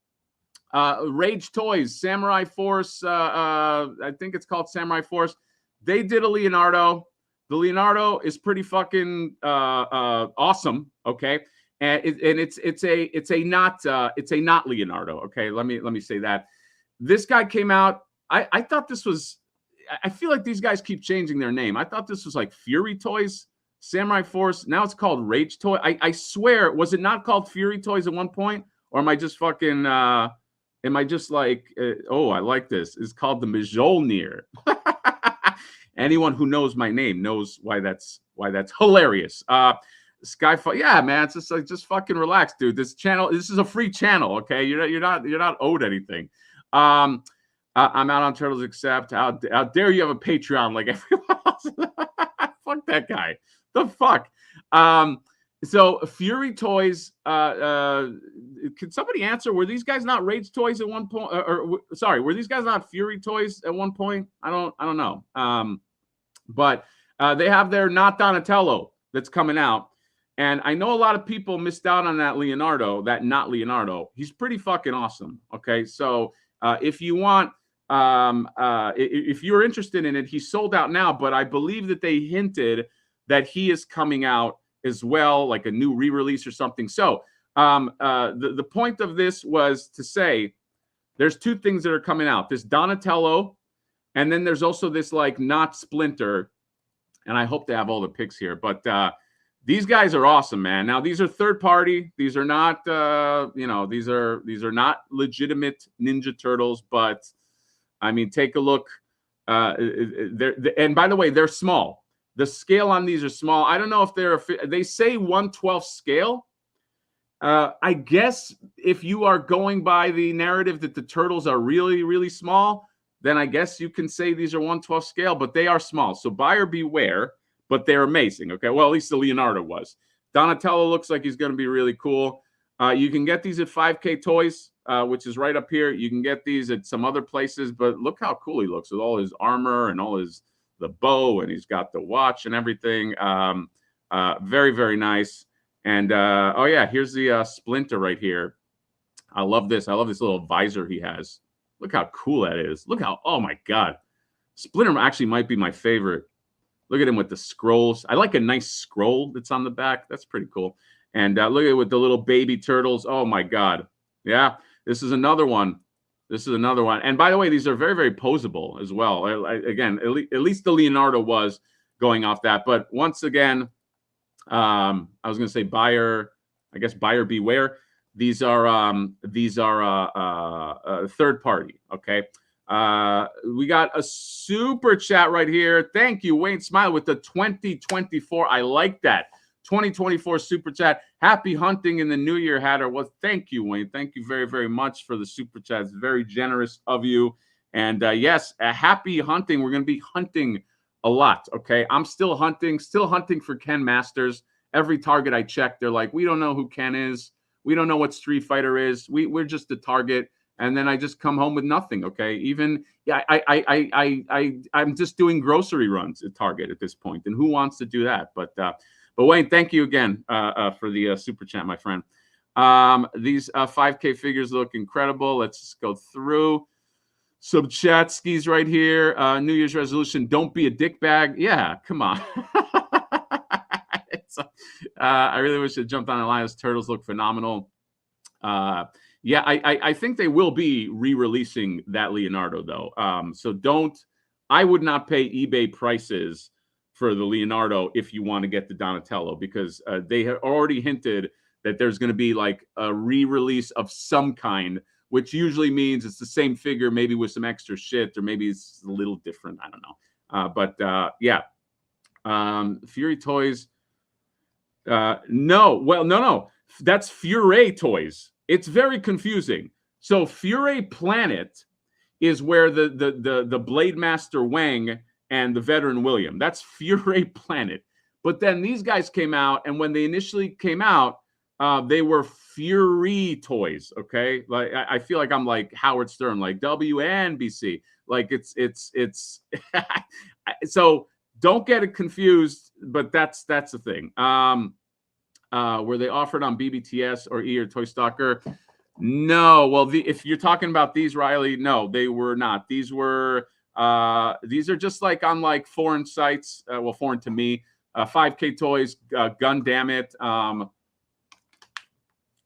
Rage Toys, Samurai Force, I think it's called Samurai Force. They did a Leonardo. The Leonardo is pretty fucking awesome, okay? And it's a not Leonardo, okay? Let me say that. This guy came out. I thought this was, I feel like these guys keep changing their name. I thought this was like Fury Toys, Samurai Force. Now it's called Rage Toy. I swear, was it not called Fury Toys at one point? Or am I just fucking, am I just like, oh, I like this. It's called the Mjolnir. Anyone who knows my name knows why that's hilarious. Skyfall. Yeah, man. It's just like, just fucking relax, dude. This is a free channel. Okay. You're not owed anything. I'm out on turtles, except how dare you have a Patreon like everyone else. Fuck that guy. The fuck. So Fury Toys, can somebody answer? Were these guys not Rage Toys at one point? Or sorry, were these guys not Fury Toys at one point? I don't know. But they have their Not Donatello that's coming out. And I know a lot of people missed out on that Leonardo, that not Leonardo. He's pretty fucking awesome. Okay. So if you want, if you're interested in it, he's sold out now, but I believe that they hinted that he is coming out as well, like a new re-release or something. So the point of this was to say there's two things that are coming out, this Donatello, and then there's also this like not Splinter, and I hope they have all the pics here, but these guys are awesome, man. Now these are third party. These are not, these are not legitimate Ninja Turtles, but I mean, take a look. And by the way, they're small. The scale on these are small. I don't know if they say 1/12 scale. I guess if you are going by the narrative that the turtles are really, really small, then I guess you can say these are 1/12 scale, but they are small. So buyer beware. But they're amazing. Okay, well, at least the Leonardo was. Donatello looks like he's going to be really cool. You can get these at 5K Toys, which is right up here. You can get these at some other places, but look how cool he looks with all his armor and all the bow, and he's got the watch and everything. Very, very nice. And oh yeah, here's the Splinter right here. I love this. I love this little visor he has. Look how cool that is. Look how, oh my God. Splinter actually might be my favorite. Look at him with the scrolls. I like a nice scroll that's on the back. That's pretty cool. And look at it with the little baby turtles. Oh, my God. Yeah, this is another one. This is another one. And by the way, these are very, very posable as well. Again, at least the Leonardo was going off that. But once again, I was going to say buyer beware. These are third party, okay? We got a super chat right here. Thank you, Wayne Smile, with the 2024. I like that. 2024 super chat. Happy hunting in the new year, Hatter. Well, thank you, Wayne. Thank you very, very much for the super chat. It's very generous of you. And yes, a happy hunting. We're going to be hunting a lot, okay? I'm still hunting for Ken Masters. Every target I check, they're like, we don't know who Ken is. We don't know what Street Fighter is. We're just the target. And then I just come home with nothing. Okay. Even, yeah, I'm just doing grocery runs at Target at this point. And who wants to do that? But Wayne, thank you again for the super chat, my friend. These 5K figures look incredible. Let's just go through some chat skis right here. New Year's resolution: don't be a dickbag. Yeah, come on. I really wish I jumped on Elias. Turtles look phenomenal. Yeah, I think they will be re-releasing that Leonardo, though. So I would not pay eBay prices for the Leonardo if you want to get the Donatello, because they have already hinted that there's going to be like a re-release of some kind, which usually means it's the same figure, maybe with some extra shit, or maybe it's a little different. I don't know. But yeah. Fury Toys. No. That's Fury Toys. It's very confusing. So Fury Planet is where the Blade Master Wang and the veteran William. That's Fury Planet. But then these guys came out, and when they initially came out, they were Fury Toys. Okay, like I feel like I'm like Howard Stern, like WNBC. Like it's so don't get it confused. But that's the thing. Were they offered on BBTS or E or Toy Stalker? No. Well, if you're talking about these, Riley, no, they were not. These are just like on like foreign sites. Well, foreign to me. 5K Toys, Gun Damn It.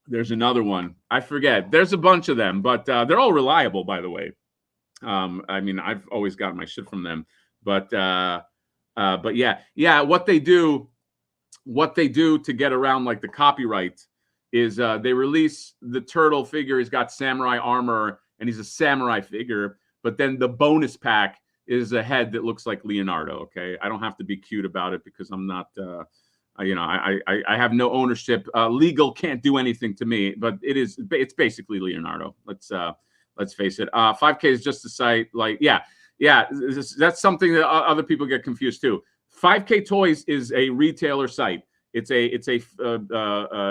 There's another one. I forget. There's a bunch of them, but they're all reliable, by the way. I mean, I've always gotten my shit from them. But yeah. What they do to get around like the copyright is they release the turtle figure. He's got samurai armor and he's a samurai figure. But then the bonus pack is a head that looks like Leonardo. Okay, I don't have to be cute about it because I'm not You know, I have no ownership. Legal can't do anything to me, but it's basically Leonardo. Let's face it. 5K is just a site. Like, yeah, that's something that other people get confused too. 5K Toys is a retailer site. It's a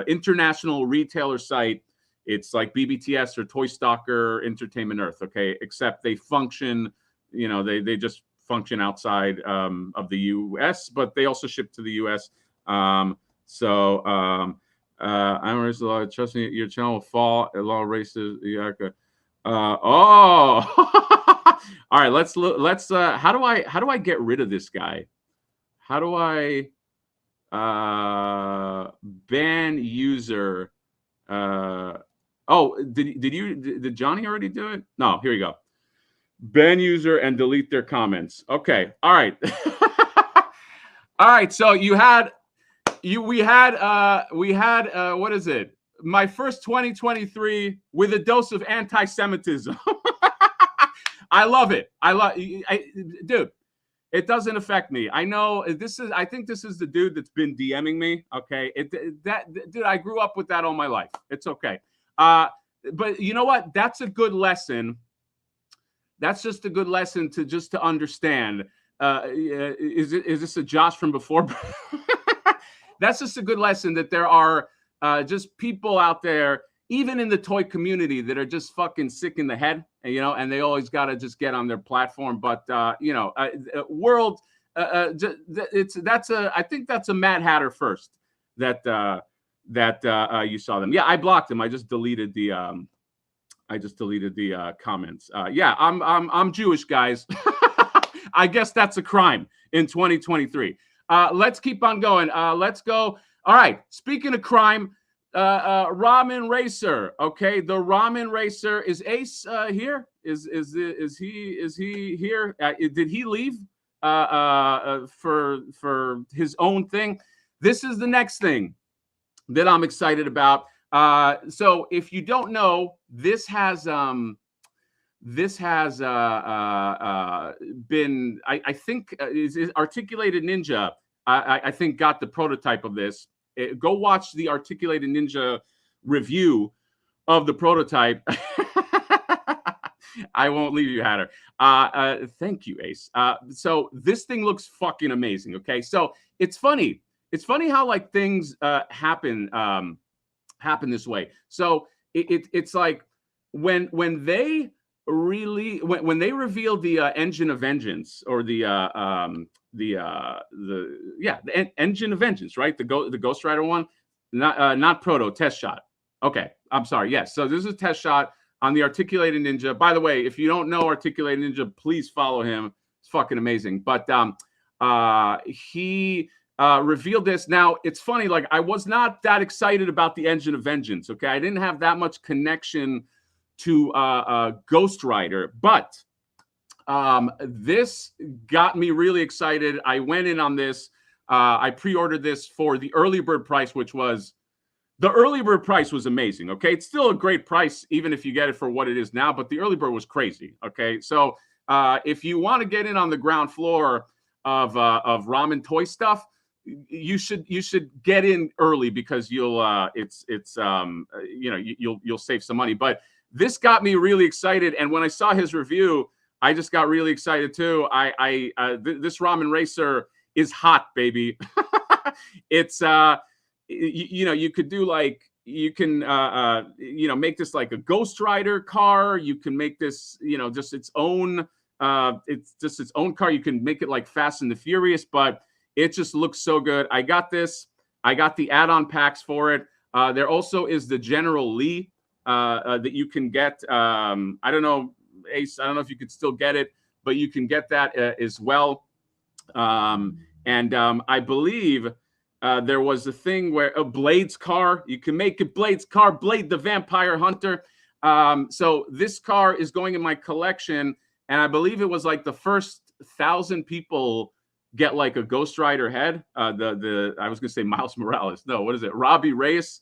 international retailer site. It's like BBTS or Toy Stalker, Entertainment Earth. Okay, except they function. You know, they just function outside of the U.S., but they also ship to the U.S. I'm a lot of trusting your channel will fall. A lot of races. Yeah. All right. Let's how do I get rid of this guy? How do I ban user? Did Johnny already do it? No, here we go. Ban user and delete their comments. Okay. All right. All right. So we had what is it? My first 2023 with a dose of anti-Semitism. I love it. Dude, it doesn't affect me. I know I think this is the dude that's been DMing me. Okay. Dude, I grew up with that all my life. It's okay. But you know what? That's a good lesson. That's just a good lesson to understand. Is this a Josh from before? That's just a good lesson that there are just people out there, even in the toy community, that are just fucking sick in the head, you know, and they always got to just get on their platform. But you know, world, I think that's a Mad Hatter first that you saw them. Yeah, I blocked them. I just deleted the comments. Yeah, I'm Jewish, guys. I guess that's a crime in 2023. Let's keep on going. Let's go. All right. Speaking of crime, Ramen Racer. Okay, the Ramen Racer. Is Ace here? Is he here? Did he leave for his own thing? This is the next thing that I'm excited about. So if you don't know, this has been, I think, is Articulated Ninja. I think got the prototype of this. Go watch the Articulated Ninja review of the prototype. I won't leave you, Hatter. Thank you, Ace. So this thing looks fucking amazing. Okay, so it's funny. It's funny how like things happen this way. So it's like when they revealed the Engine of Vengeance, or the Engine of Vengeance, right? The Ghost Rider one, not Proto, test shot. Okay, I'm sorry. Yes, so this is a test shot on the Articulated Ninja. By the way, if you don't know Articulated Ninja, please follow him. It's fucking amazing. But he revealed this. Now it's funny. Like, I was not that excited about the Engine of Vengeance. Okay, I didn't have that much connection to Ghost Rider, but this got me really excited. I went in on this. I pre-ordered this for the early bird price, which was the early bird price was amazing. Okay, it's still a great price even if you get it for what it is now, but the early bird was crazy. Okay, so if you want to get in on the ground floor of ramen toy stuff, you should get in early, because you'll you'll save some money. But this got me really excited, and when I saw his review, I just got really excited too. This Ramen Racer is hot, baby. It's you could do like, you can make this like a Ghost Rider car. You can make this just its own car. You can make it like Fast and the Furious, but it just looks so good. I got this. I got the add-on packs for it. There also is the General Lee that you can get. I don't know, Ace, I don't know if you could still get it, but you can get that as well. I believe there was a thing where a Blade's car, you can make a Blade's car, Blade the Vampire Hunter. So this car is going in my collection, and I believe it was like the first 1,000 people get like a Ghost Rider head. I was gonna say Miles Morales. No, what is it? Robbie Reyes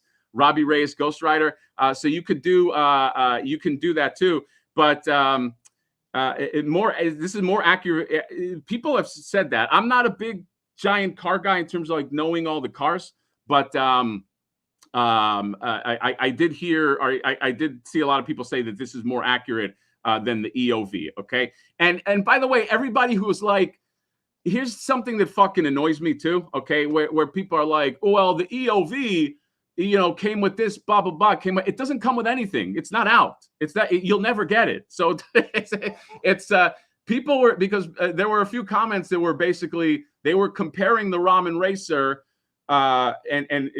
Ghost Rider. So you could do you can do that too. But this is more accurate. People have said that. I'm not a big giant car guy in terms of like knowing all the cars, but I did hear, or I did see a lot of people say that this is more accurate than the EOV. Okay, and by the way, everybody who was like, here's something that fucking annoys me too. Okay, where people are like, oh, well, the EOV, came with this, blah blah blah. It doesn't come with anything. It's not out. You'll never get it. So it's people were, because there were a few comments that were basically, they were comparing the Ramen Racer and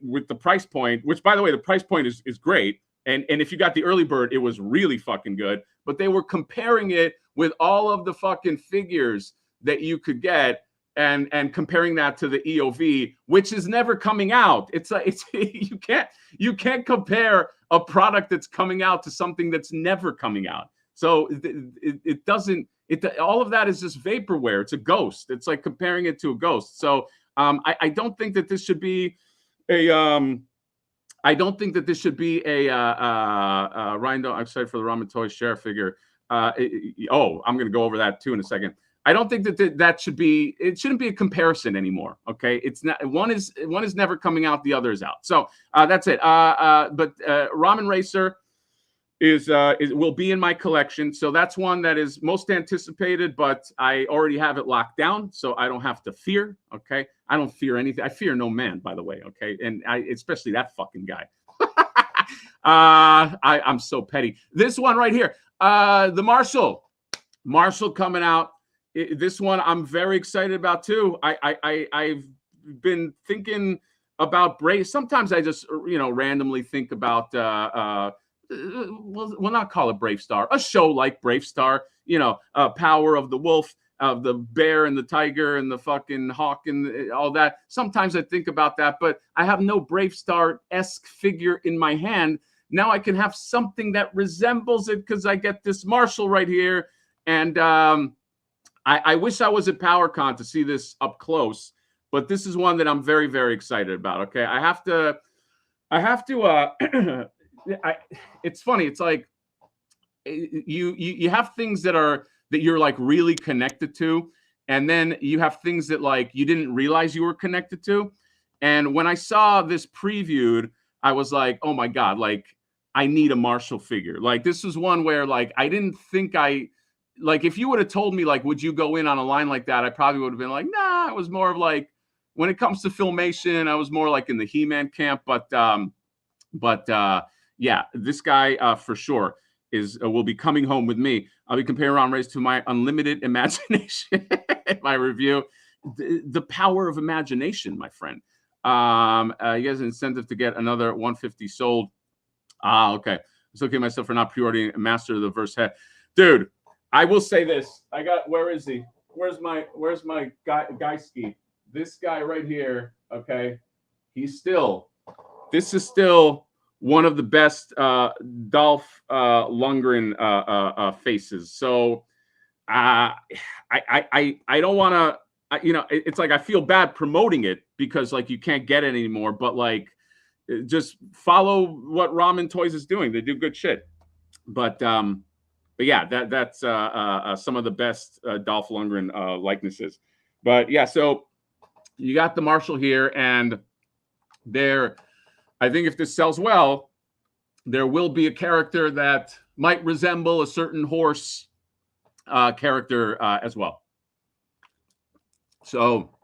with the price point, which by the way, the price point is great. And if you got the early bird, it was really fucking good. But they were comparing it with all of the fucking figures that you could get, and comparing that to the EOV, which is never coming out. It's you can't compare a product that's coming out to something that's never coming out. So it doesn't. All of that is just vaporware. It's a ghost. It's like comparing it to a ghost. So I don't think that this should be a. I don't think that this should be a Ryan. I'm excited for the Ramen Toy share figure. I'm going to go over that too in a second. I don't think that should be. It shouldn't be a comparison anymore. Okay, it's not. One is never coming out. The other is out. So that's it. But Ramen Racer will be in my collection. So that's one that is most anticipated, but I already have it locked down, so I don't have to fear. Okay, I don't fear anything. I fear no man, by the way. Okay, and especially that fucking guy. I'm so petty. This one right here, the Marshal coming out. This one I'm very excited about too. I've been thinking about Brave. Sometimes I just randomly think about we'll not call it Brave Star, a show like Brave Star, Power of the Wolf, of the bear and the tiger and the fucking hawk and all that. Sometimes I think about that, but I have no Brave Star-esque figure in my hand. Now I can have something that resembles it because I get this Marshal right here. And I wish I was at PowerCon to see this up close, but this is one that I'm very, very excited about. Okay, I have to it's funny. It's like you have things that you're like really connected to, and then you have things that like you didn't realize you were connected to. And when I saw this previewed, I was like, oh my God, like I need a Marshal figure. Like this was one where like I didn't think like if you would have told me like would you go in on a line like that, I probably would have been like, nah. It was more of like when it comes to Filmation, I was more like in the He-Man camp, but yeah, this guy for sure will be coming home with me. I'll be comparing Ramen Race to my unlimited imagination in my review. The power of imagination, my friend. You guys an incentive to get another 150 sold. Okay. I'm just looking at myself for not pre-ordering Master of the Verse head. Dude, I will say this. Where is he? Where's my guy ski? This guy right here, okay? This is still one of the best Dolph Lundgren faces. So I don't want to, it's like I feel bad promoting it because like you can't get it anymore. But like, just follow what Ramen Toys is doing. They do good shit. But yeah, that's some of the best Dolph Lundgren likenesses. But yeah, so you got the Marshal here, and I think if this sells well, there will be a character that might resemble a certain horse character as well. So,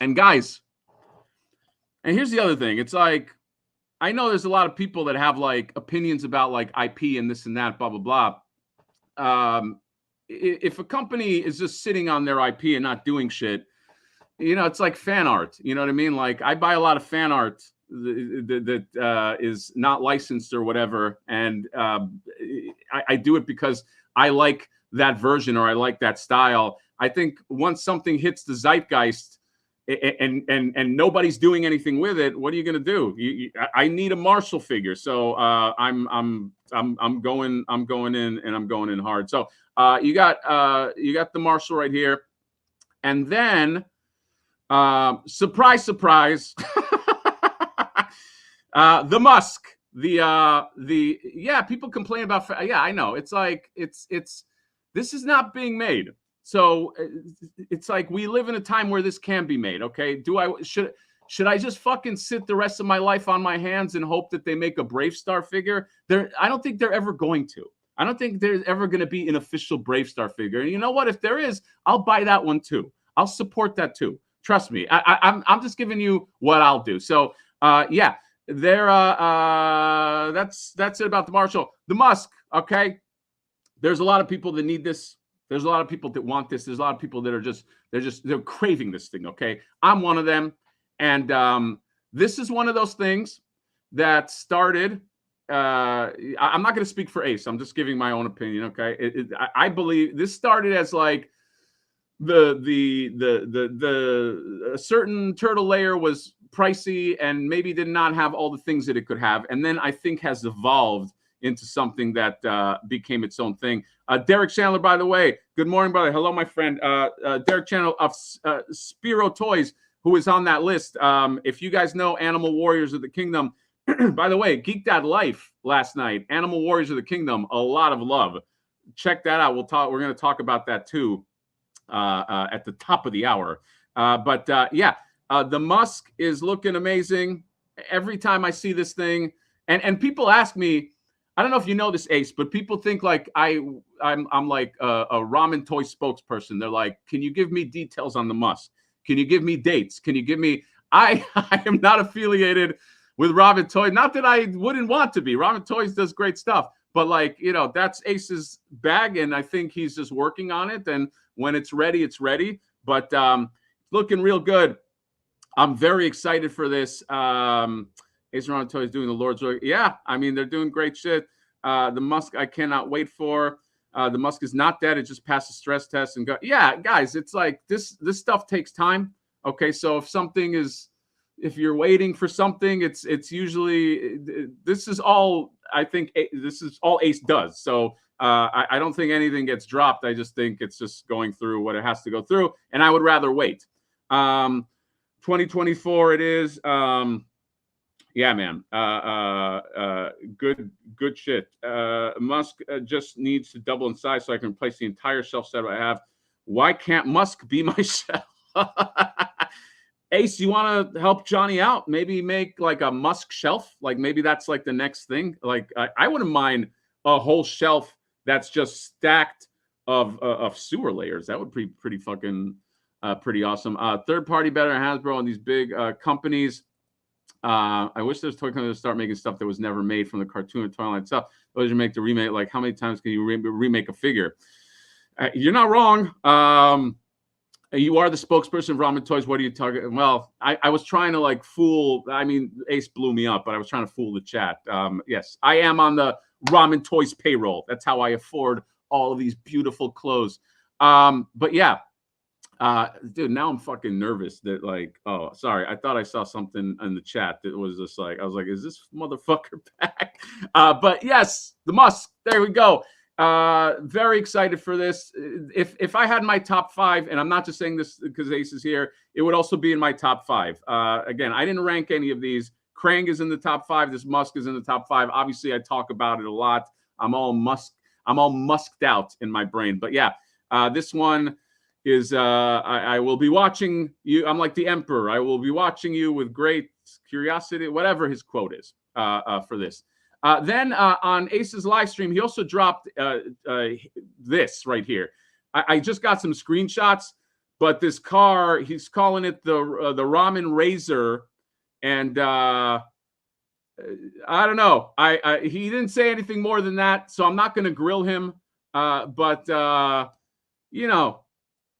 and guys, and here's the other thing. It's like, I know there's a lot of people that have like opinions about like IP and this and that, blah, blah, blah. If a company is just sitting on their IP and not doing shit, it's like fan art. You know what I mean? Like I buy a lot of fan art that is not licensed or whatever, and I do it because I like that version or I like that style. I think once something hits the zeitgeist and nobody's doing anything with it, what are you going to do? I need a Marshal figure, so I'm going in, and I'm going in hard. So you got the Marshal right here, and then surprise, surprise. The M.U.S.K, people complain about, yeah, I know. It's like, this is not being made. So it's like we live in a time where this can be made. Okay, should I just fucking sit the rest of my life on my hands and hope that they make a Brave Star figure? I don't think they're ever going to. I don't think there's ever going to be an official Brave Star figure. And you know what? If there is, I'll buy that one too. I'll support that too. Trust me. I'm just giving you what I'll do. So yeah, that's it about the Marshal. The M.U.S.K, okay? There's a lot of people that need this. There's a lot of people that want this. There's a lot of people that are they're craving this thing, okay? I'm one of them. And this is one of those things that started. I'm not going to speak for Ace. I'm just giving my own opinion. Okay, I believe this started as like a certain turtle layer was pricey and maybe did not have all the things that it could have, and then I think has evolved into something that became its own thing. Derek Chandler, by the way, good morning, brother. Hello, my friend. Derek Chandler of Spiro Toys, who is on that list. If you guys know Animal Warriors of the Kingdom. By the way, Geek Dad Life last night, Animal Warriors of the Kingdom, a lot of love. Check that out. We're going to talk about that too at the top of the hour. Yeah, the M.U.S.K is looking amazing. Every time I see this thing, and people ask me, I don't know if you know this, Ace, but people think like I'm like a ramen toy spokesperson. They're like, can you give me details on the M.U.S.K? Can you give me dates? Can you give me? I am not affiliated with Ramen Toy. Not that I wouldn't want to be. Ramen Toys does great stuff. But like, you know, that's Ace's bag. And I think he's just working on it. And when it's ready, it's ready. But looking real good. I'm very excited for this. Ace and Ramen Toy is doing the Lord's work. Yeah, I mean, they're doing great shit. The M.U.S.K I cannot wait for. The M.U.S.K is not dead. It just passed the stress test and go. Yeah, guys, it's like this stuff takes time. Okay, so if you're waiting for something, it's usually, this is all, I think this is all Ace does. So I don't think anything gets dropped. I just think it's just going through what it has to go through. And I would rather wait. 2024 it is. Yeah, man. Good shit. M.U.S.K just needs to double in size so I can replace the entire shelf set I have. Why can't M.U.S.K be my shelf? Ace, you want to help Johnny out? Maybe make like a M.U.S.K shelf. Like maybe that's like the next thing. Like I wouldn't mind a whole shelf that's just stacked of sewer layers. That would be pretty fucking pretty awesome. Third party better Hasbro and these big companies. I wish there's toy companies to start making stuff that was never made from the cartoon and Twilight stuff. Those you make the remake. Like how many times can you remake a figure? You're not wrong. You are the spokesperson of Ramen Toys. What are you talking? Well, I was trying to like fool. I mean, Ace blew me up, but I was trying to fool the chat. Yes, I am on the Ramen Toys payroll. That's how I afford all of these beautiful clothes. But yeah, dude, now I'm fucking nervous that like, oh, sorry. I thought I saw something in the chat that was just like, I was like, is this motherfucker back? But yes, the M.U.S.K. There we go. Very excited for this. If I had my top 5, and I'm not just saying this because Ace is here, it would also be in my top 5. Again, I didn't rank any of these. Krang is in the top 5. This M.U.S.K is in the top 5. Obviously, I talk about it a lot. I'm all M.U.S.K'd out in my brain. But yeah, this one is I will be watching you. I'm like the Emperor. I will be watching you with great curiosity, whatever his quote is for this. Then on Ace's live stream, he also dropped this right here. I just got some screenshots, but this car, he's calling it the Ramen Razor, and I don't know. He didn't say anything more than that, so I'm not going to grill him. But you know,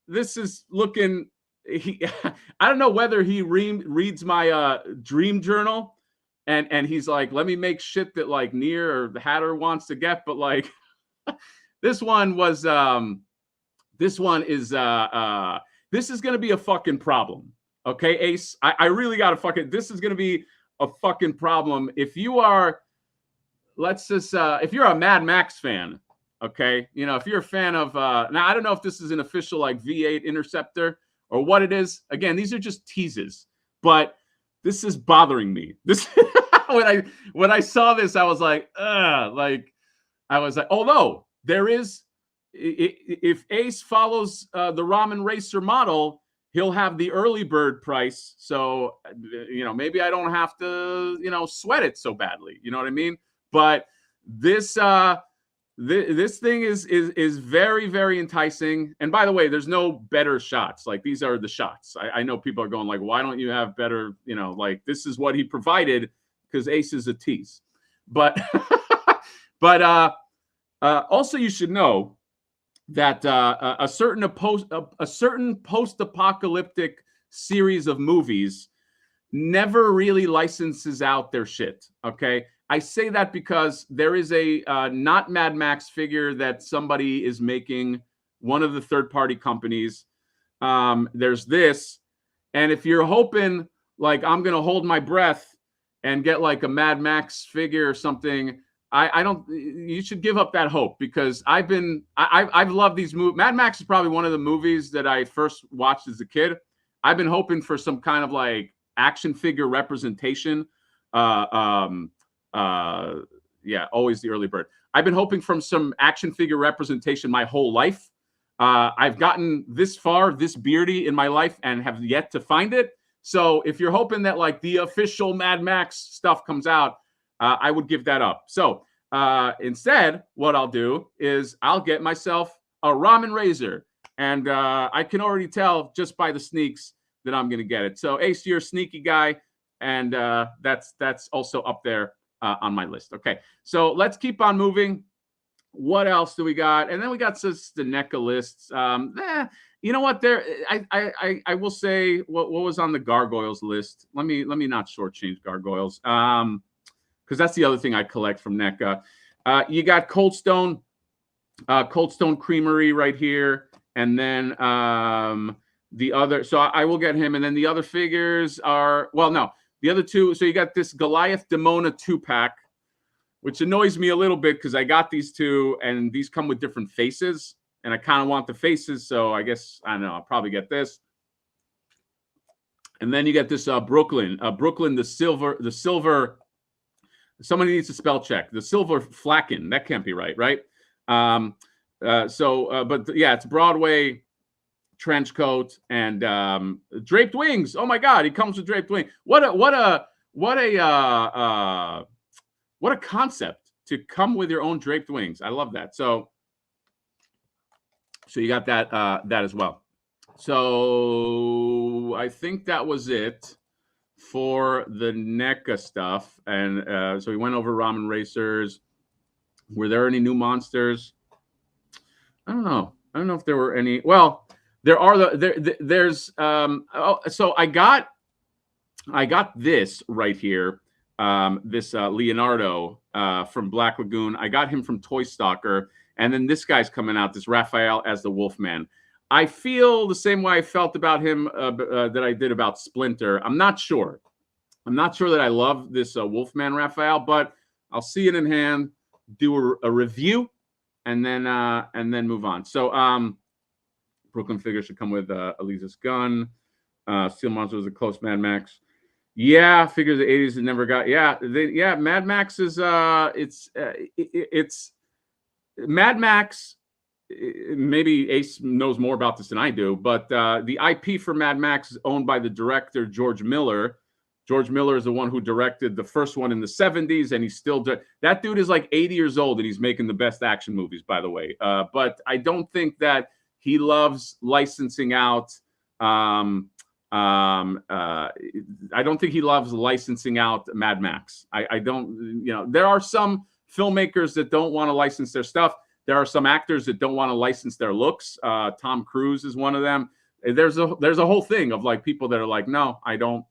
this is looking. I don't know whether he reads my dream journal. And he's like, let me make shit that like Near or the Hatter wants to get. But like this one is this is going to be a fucking problem. Okay, Ace, I really got to fucking, this is going to be a fucking problem. If you are, if you're a Mad Max fan, okay, you know, if you're a fan of, now I don't know if this is an official like V8 Interceptor or what it is. Again, these are just teases, but this is bothering me. This when I saw this, I was like, ugh, like I was like, although there is if Ace follows the Ramen Racer model, he'll have the early bird price. So, maybe I don't have to, sweat it so badly. You know what I mean? But this thing is very, very enticing. And by the way, there's no better shots. Like, these are the shots. I know people are going like, why don't you have better, like, this is what he provided because Ace is a tease. But but also you should know that a certain post-apocalyptic series of movies never really licenses out their shit. Okay, I say that because there is a not Mad Max figure that somebody is making, one of the third-party companies. There's this, and if you're hoping like I'm gonna hold my breath and get like a Mad Max figure or something, I don't. You should give up that hope, because I've loved these movies. Mad Max is probably one of the movies that I first watched as a kid. I've been hoping for some kind of like action figure representation. Yeah, always the early bird. I've been hoping from some action figure representation my whole life. I've gotten this far, this beardy in my life, and have yet to find it. So if you're hoping that like the official Mad Max stuff comes out, I would give that up. So instead, what I'll do is I'll get myself a Ramen Razor. And I can already tell just by the sneaks that I'm going to get it. So Ace, you're a sneaky guy. And that's also up there on my list. Okay, so let's keep on moving. What else do we got? And then we got just the NECA lists. You know what? I will say what was on the Gargoyles list. Let me not shortchange Gargoyles. Because that's the other thing I collect from NECA. You got Cold Stone Creamery right here, and then the other. So I will get him, and then the other figures are, well, no, the other two. So you got this Goliath Demona 2-pack, which annoys me a little bit because I got these two, and these come with different faces, and I kind of want the faces, so I guess I don't know. I'll probably get this. And then you get this Brooklyn, the silver. Somebody needs to spell check. The silver flacken. That can't be right? But yeah, it's Broadway trench coat and draped wings. Oh my God, he comes with draped wings. What a concept to come with your own draped wings. I love that. So you got that as well. So I think that was it for the NECA stuff. And so we went over Ramen Racers. Were there any new monsters? I don't know if there were any. Well, there are there's so I got this right here. This Leonardo from Black Lagoon. I got him from Toy Stalker. And then this guy's coming out, this Raphael as the Wolfman. I feel the same way I felt about him that I did about Splinter. I'm not sure that I love this Wolfman Raphael, but I'll see it in hand, do a review, and then move on. So Brooklyn figure should come with Eliza's gun. Steel Monster was a close Mad Max. Yeah, figures the 80s that never got. Yeah, Mad Max is it's Mad Max. Maybe Ace knows more about this than I do, but the IP for Mad Max is owned by the director George Miller. George Miller is the one who directed the first one in the 70s, and he's still that dude is like 80 years old, and he's making the best action movies, by the way. But I don't think that he loves licensing out. I don't think he loves licensing out Mad Max. I don't. There are some filmmakers that don't want to license their stuff. There are some actors that don't want to license their looks. Tom Cruise is one of them. There's a whole thing of like people that are like, no, I don't.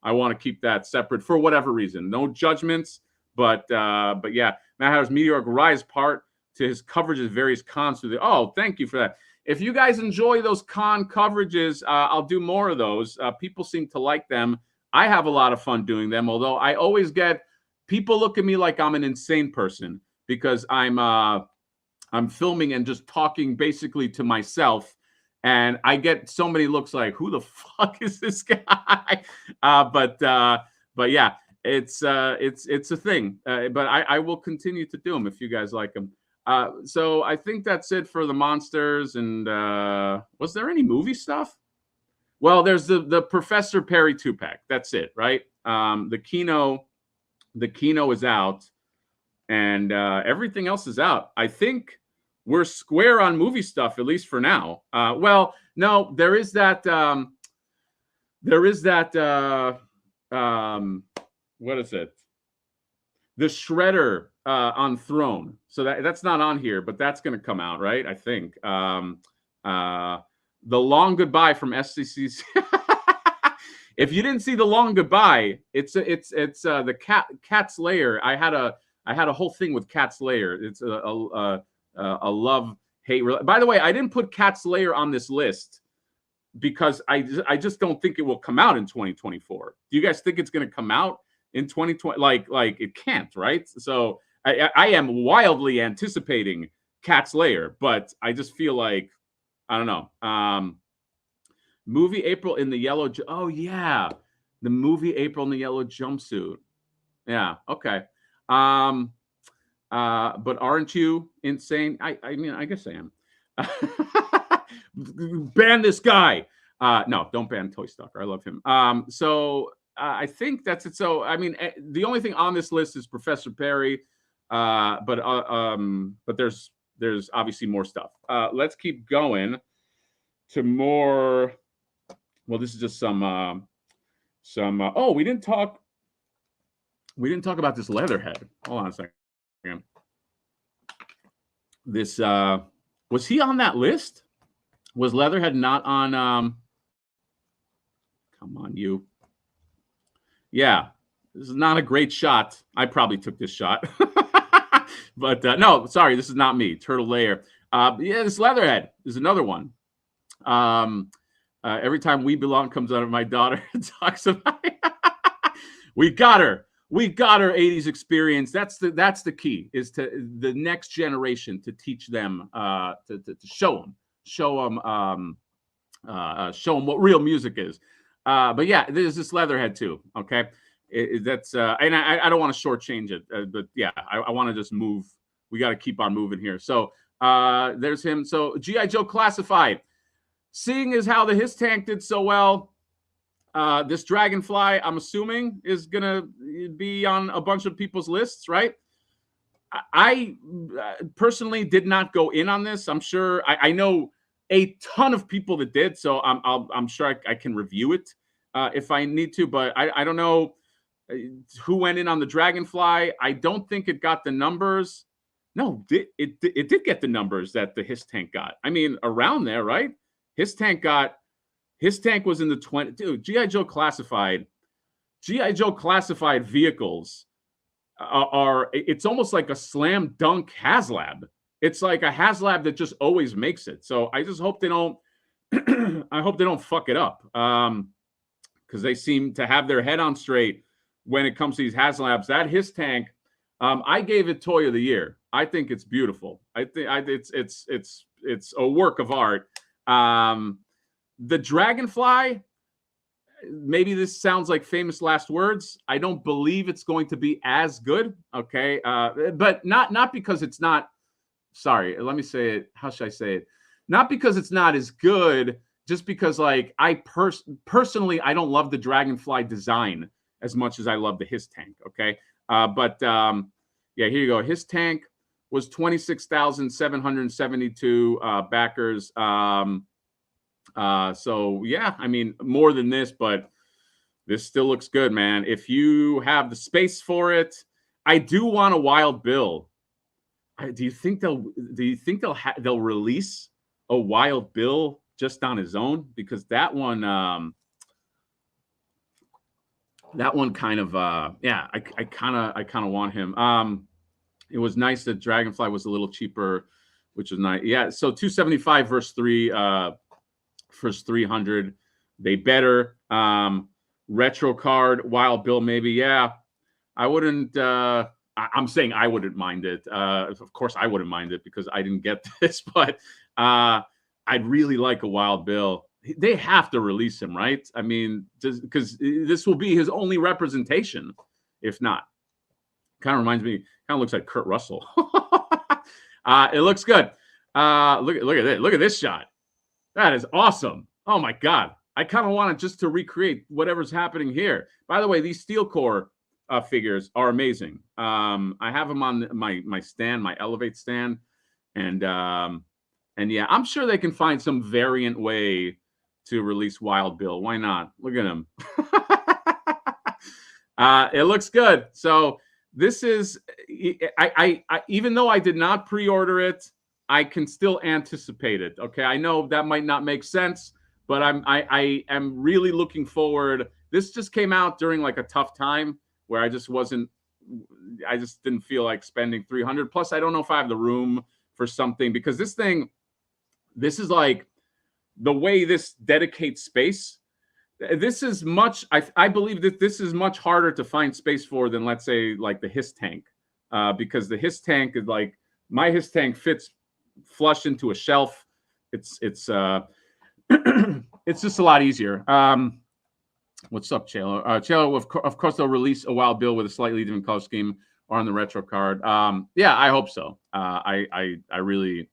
I want to keep that separate for whatever reason. No judgments, but yeah, Matt Hatter's Meteoric Rise part to his coverage of various cons. Oh, thank you for that. If you guys enjoy those con coverages, I'll do more of those. People seem to like them. I have a lot of fun doing them, although I always get people look at me like I'm an insane person because I'm filming and just talking basically to myself, and I get so many looks like, who the fuck is this guy? But yeah, it's a thing. But I will continue to do them if you guys like them. So I think that's it for the monsters. And was there any movie stuff? Well, there's the Professor Perry 2-pack. That's it, right? The Kino is out, and everything else is out. I think we're square on movie stuff, at least for now. Well, no, there is that. What is it? The Shredder on Throne. So that's not on here, but that's going to come out, right? I think. The Long Goodbye from SCCC. If you didn't see The Long Goodbye, it's the Cat's Lair. I had a whole thing with Cat's Lair. It's a love hate. By the way, I didn't put Cat's Lair on this list because I just don't think it will come out in 2024. Do you guys think it's going to come out in 2020? Like it can't, right? So I am wildly anticipating Cat's Lair, but I just feel like, I don't know. Movie April in the yellow. Oh yeah, the movie April in the yellow jumpsuit. Yeah. Okay. But aren't you insane? I mean, I guess I am. Ban this guy. No, don't ban Toy Stalker. I love him. So I think that's it. So I mean, the only thing on this list is Professor Perry. But there's obviously more stuff. Let's keep going to more. Well, this is just some. Oh, we didn't talk about this Leatherhead. Hold on a second. This was he on that list? Was Leatherhead not on? Come on, you. Yeah, this is not a great shot. I probably took this shot. But no, sorry, this is not me. Turtle Lair. Yeah, this Leatherhead is another one. Every time We Belong comes out of my daughter and talks about it. We got her 80s experience. That's the key, is to the next generation, to teach them, to show them what real music is. But yeah, there's this Leatherhead too. Okay. That's and I don't want to shortchange it, but yeah, I want to just move. We got to keep on moving here. So there's him. So G.I. Joe Classified, seeing as how the His Tank did so well, this Dragonfly, I'm assuming, is gonna be on a bunch of people's lists, right? I personally did not go in on this. I'm sure I know a ton of people that did, so I'm sure I can review it if I need to, but I don't know who went in on the Dragonfly. I don't think it got the numbers. No, it did get the numbers that the His Tank got. I mean, around there, right? His Tank was in the 20. Dude, G.I. Joe Classified vehicles are it's almost like a slam dunk HasLab. It's like a HasLab that just always makes it. So I just hope they don't I hope they don't fuck it up. Because they seem to have their head on straight when it comes to these HasLabs. That His Tank, I gave it Toy of the Year. I think it's beautiful. I think it's a work of art. The Dragonfly, maybe this sounds like famous last words. I don't believe it's going to be as good. Okay. But not because it's not. Sorry, let me say it. How should I say it? Not because it's not as good, just because like I personally, I don't love the Dragonfly design as much as I love the His Tank. Okay. But yeah, here you go. His Tank was 26,772 backers. So yeah, I mean, more than this, but this still looks good, man. If you have the space for it, I do want a Wild Bill. Do you think they'll release a Wild Bill just on his own? Because that one kind of yeah, I kind of want him. It was nice that Dragonfly was a little cheaper, which was nice. Yeah, so 275 versus 300. They better. Retro card, Wild Bill, maybe. Yeah, I wouldn't. I'm saying I wouldn't mind it. Of course, I wouldn't mind it because I didn't get this, but I'd really like a Wild Bill. They have to release him, right? I mean, just because this will be his only representation, if not. Kind of reminds me, kind of looks like Kurt Russell. It looks good. Look at this. Look at this shot. That is awesome. Oh my God. I kind of wanted just to recreate whatever's happening here. By the way, these steel core figures are amazing. I have them on my stand, my Elevate stand, and yeah, I'm sure they can find some variant way to release Wild Bill. Why not? Look at him. It looks good. So this is, I even though I did not pre-order it, I can still anticipate it. Okay, I know that might not make sense, but I am really looking forward. This just came out during like a tough time where I just didn't feel like spending $300. Plus, I don't know if I have the room for something, because this is like the way this dedicates space. This is much, I believe that this is much harder to find space for than, let's say, like the Hiss tank, because the Hiss tank is like, my Hiss tank fits flush into a shelf. It's it's just a lot easier. What's up, Chelo? Chelo, of course, they'll release a Wild Bill with a slightly different color scheme or on the retro card. Yeah, I hope so. I really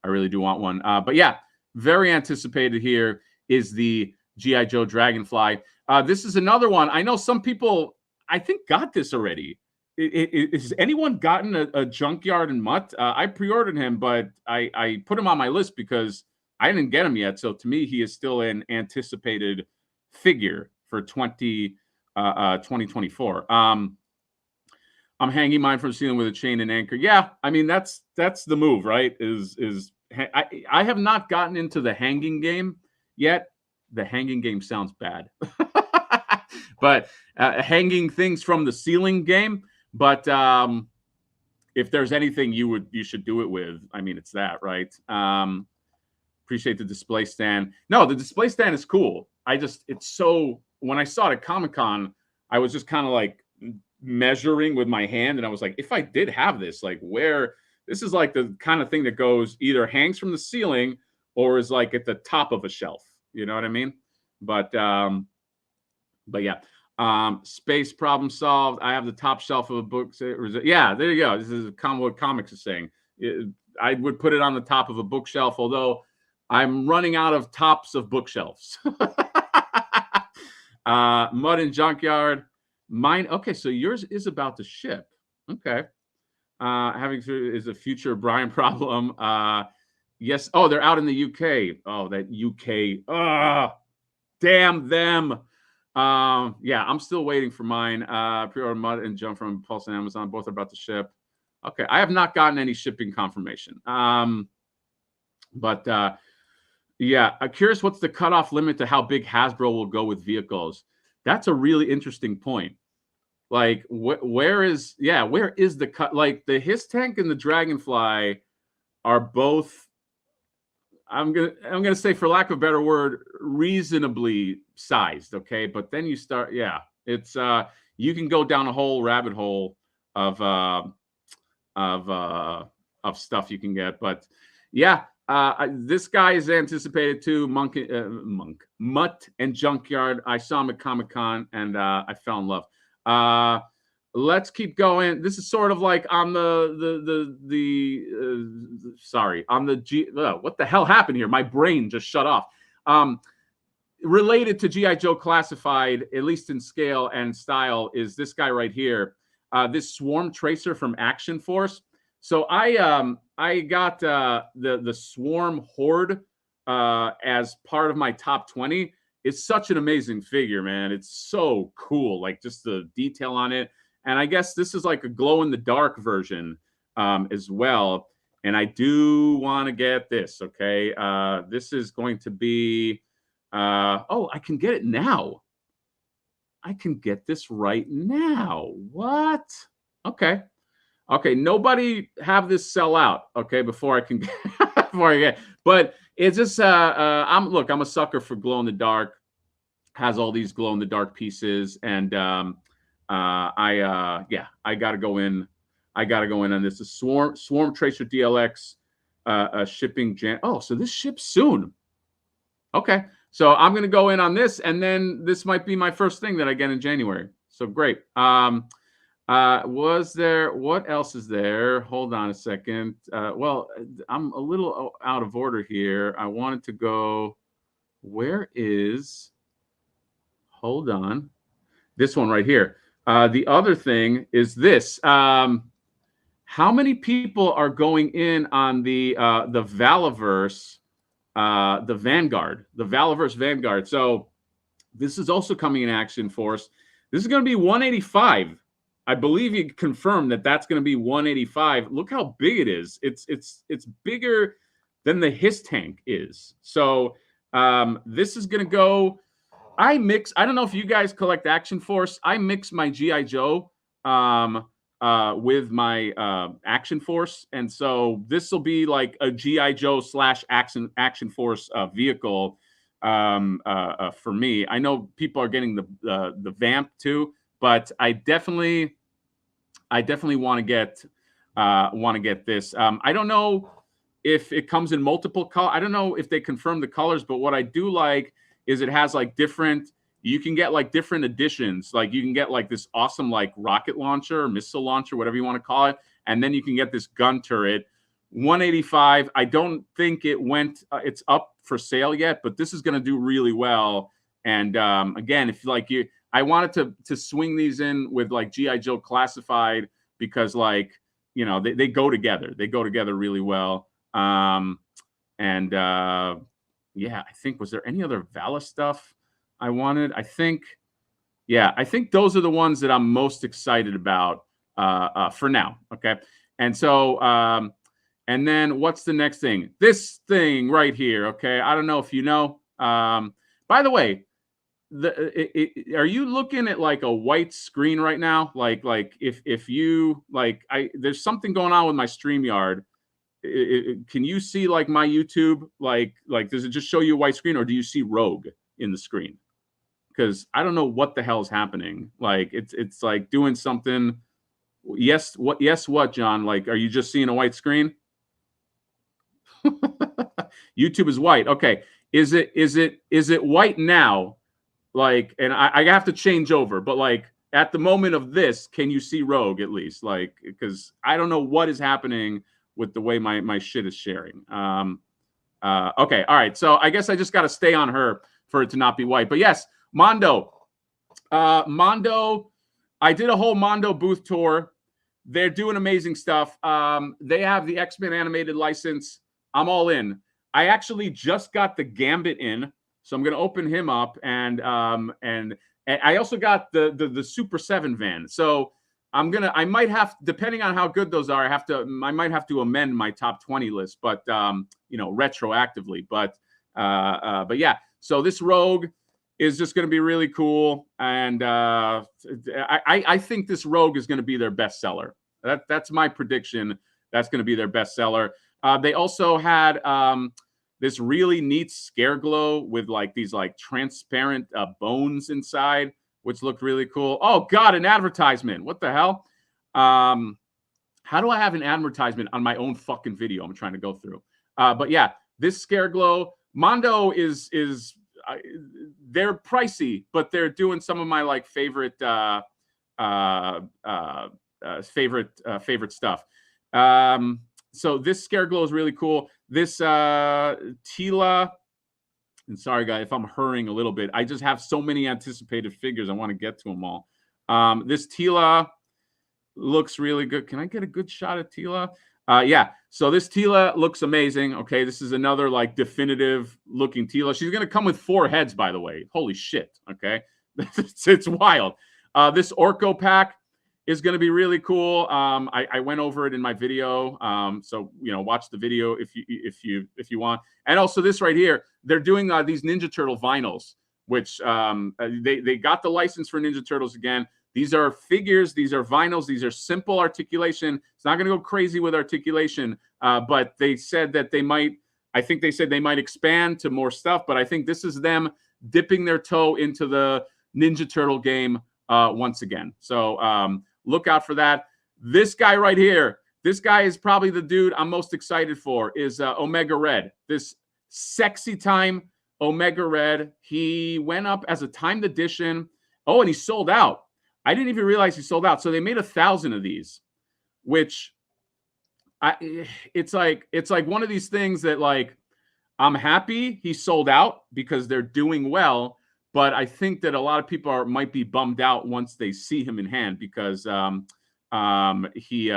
do want one. But yeah, very anticipated here is the G.I. Joe Dragonfly. This is another one. I know some people, I think, got this already. Has anyone gotten a Junkyard and Mutt? I pre-ordered him, but I put him on my list because I didn't get him yet. So to me, he is still an anticipated figure for 2024. I'm hanging mine from the ceiling with a chain and anchor. Yeah, I mean, that's the move, right? I have not gotten into the hanging game yet. The hanging game sounds bad. But hanging things from the ceiling game. But if there's anything you should do it with, I mean, it's that, right? Appreciate the display stand. No, the display stand is cool. It's so, when I saw it at Comic-Con, I was just kind of like measuring with my hand, and I was like, if I did have this, like, where, this is like the kind of thing that goes, either hangs from the ceiling or is like at the top of a shelf. You know what I mean? But yeah. Space problem solved. I have the top shelf of a book. Yeah, there you go. This is what Comics is saying. I would put it on the top of a bookshelf, although I'm running out of tops of bookshelves. Mud and Junkyard. Mine. Okay, so yours is about to ship. Okay. Having is a future Brian problem. Yes. Oh, they're out in the UK. Oh, that UK. Damn them. Yeah, I'm still waiting for mine. Pre-order Mud and Jump from Pulse and Amazon. Both are about to ship. Okay, I have not gotten any shipping confirmation. But yeah, I'm curious what's the cutoff limit to how big Hasbro will go with vehicles. That's a really interesting point. Like, where is the cut? Like, the Hiss tank and the Dragonfly are both, I'm gonna say, for lack of a better word, reasonably sized. Okay, but then you start, yeah, it's you can go down a whole rabbit hole of stuff you can get. But yeah, this guy is anticipated too. Mutt and Junkyard. I saw him at Comic-Con and I fell in love. Let's keep going. This is sort of like on what the hell happened here? My brain just shut off. Related to G.I. Joe Classified, at least in scale and style, is this guy right here. This Swarm Tracer from Action Force. So I got the Swarm Horde as part of my top 20. It's such an amazing figure, man. It's so cool, like just the detail on it. And I guess this is like a glow-in-the-dark version as well. And I do want to get this, okay? This is going to be... oh, I can get it now. I can get this right now. What? Okay. Okay, nobody have this sell out, okay, before I can get... before I get... But it's just... I'm a sucker for glow-in-the-dark. Has all these glow-in-the-dark pieces, and... I gotta go in. I gotta go in on this. The Swarm Tracer DLX shipping jam. Oh, so this ships soon. Okay, so I'm gonna go in on this, and then this might be my first thing that I get in January. So great. Was there, what else is there? Hold on a second. Well, I'm a little out of order here. I wanted to go, where is, hold on, this one right here. The other thing is this. How many people are going in on the Valaverse, the Vanguard, the Valaverse Vanguard? So this is also coming in Action Force. This is going to be 185. I believe you confirmed that that's going to be 185. Look how big it is. It's bigger than the Hiss tank is. So this is going to go. I don't know if you guys collect Action Force. I mix my GI Joe with my Action Force, and so this will be like a GI Joe / Action Force vehicle for me. I know people are getting the Vamp too, but I definitely want to get this. I don't know if it comes in multiple colors. I don't know if they confirm the colors, but what I do like is it has like different. You can get like different editions. Like you can get like this awesome like rocket launcher or missile launcher, whatever you want to call it, and then you can get this gun turret. 185. I don't think it went. It's up for sale yet, but this is going to do really well. And again, if like you, I wanted to swing these in with like GI Joe Classified because like they go together. They go together really well. Yeah, I think, was there any other Vala stuff I wanted? I think those are the ones that I'm most excited about for now. Okay. And so, and then what's the next thing? This thing right here. Okay. I don't know if you know. By the way, are you looking at like a white screen right now? Like if you like, there's something going on with my StreamYard. Can you see like my YouTube? Like does it just show you a white screen, or do you see Rogue in the screen? Because I don't know what the hell is happening. Like it's like doing something. Yes, what, John? Like, are you just seeing a white screen? YouTube is white. Okay. Is it white now? Like, and I have to change over, but like at the moment of this, can you see Rogue at least? Like, because I don't know what is happening with the way my shit is sharing. Okay, all right. So I guess I just got to stay on her for it to not be white. But yes, Mondo. Mondo, I did a whole Mondo booth tour. They're doing amazing stuff. They have the X-Men animated license. I'm all in. I actually just got the Gambit in, so I'm going to open him up, and I also got the Super 7 van. So I might have, depending on how good those are, I might have to amend my top 20 list, but retroactively. But yeah, so this Rogue is just going to be really cool, and I think this Rogue is going to be their best seller. That's my prediction. That's going to be their best seller. They also had this really neat Scare Glow with like these like transparent bones inside, which looked really cool. Oh God, an advertisement. What the hell? How do I have an advertisement on my own fucking video? I'm trying to go through. But yeah, this Scare Glow, Mondo is they're pricey, but they're doing some of my like favorite favorite stuff. So this Scare Glow is really cool. This Tila, and sorry guys if I'm hurrying a little bit. I just have so many anticipated figures. I want to get to them all. This Tila looks really good. Can I get a good shot at Tila? Yeah. So this Tila looks amazing. Okay, this is another like definitive looking Tila. She's gonna come with 4 heads, by the way. Holy shit. Okay, it's wild. This Orko pack is going to be really cool. I went over it in my video, so watch the video if you want. And also this right here, they're doing these Ninja Turtle vinyls, which they got the license for Ninja Turtles again. These are figures, these are vinyls, these are simple articulation. It's not going to go crazy with articulation, but they said that they might. I think they said they might expand to more stuff, but I think this is them dipping their toe into the Ninja Turtle game once again. So look out for that. This guy right here, this guy is probably the dude I'm most excited for, is Omega Red. This sexy time Omega Red. He went up as a timed edition. Oh, and he sold out. I didn't even realize he sold out. So they made 1,000 of these, which it's like one of these things that, like, I'm happy he sold out because they're doing well, but I think that a lot of people might be bummed out once they see him in hand because he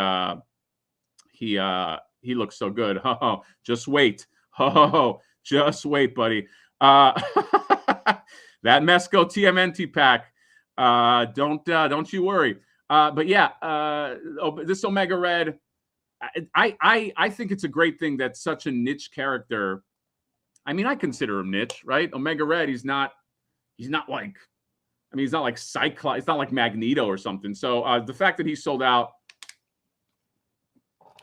looks so good. Oh, just wait. Oh, just wait, buddy. That Mezco TMNT pack. Don't you worry. But yeah, this Omega Red. I think it's a great thing that such a niche character. I mean, I consider him niche, right? Omega Red. He's not like. I mean, he's not like Cyclops. It's not like Magneto or something. So the fact that he sold out,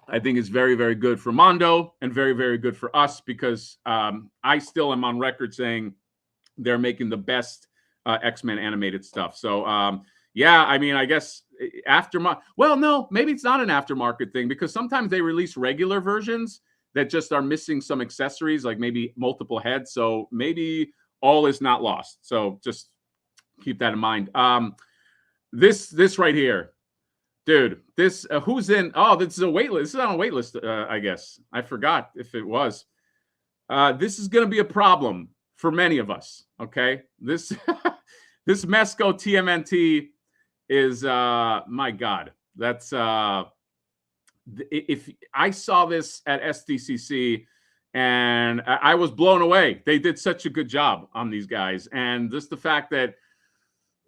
I think, is very, very good for Mondo and very, very good for us because I still am on record saying they're making the best X-Men animated stuff. So yeah, I mean, I guess aftermarket. Well, no, maybe it's not an aftermarket thing because sometimes they release regular versions that just are missing some accessories, like maybe multiple heads. So maybe all is not lost. So just keep that in mind. This right here, dude. This who's in? Oh, this is a wait list. This is on a wait list. I guess I forgot if it was. This is going to be a problem for many of us. Okay, this this Mezco TMNT is my God. That's if I saw this at SDCC and I was blown away. They did such a good job on these guys, and just the fact that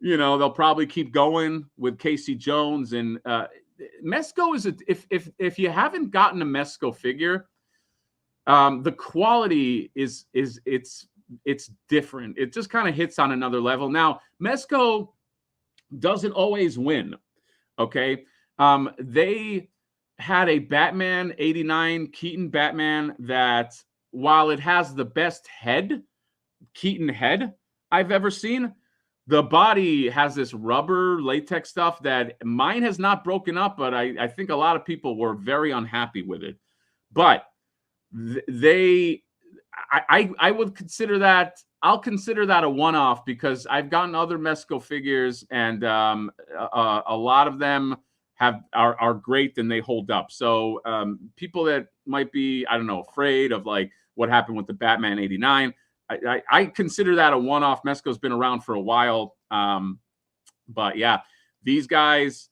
they'll probably keep going with Casey Jones and Mezco is if you haven't gotten a Mezco figure, the quality is it's different. It just kind of hits on another level. Now, Mezco doesn't always win. Okay. They had a Batman 89 Keaton Batman that, while it has the best Keaton head I've ever seen, the body has this rubber latex stuff that mine has not broken up, but I think a lot of people were very unhappy with it. But I would consider that, I'll consider that a one-off because I've gotten other Mezco figures and a lot of them are great and they hold up. So people that might be, I don't know, afraid of like what happened with the Batman 89, I consider that a one-off. Mezco's been around for a while. But yeah, these guys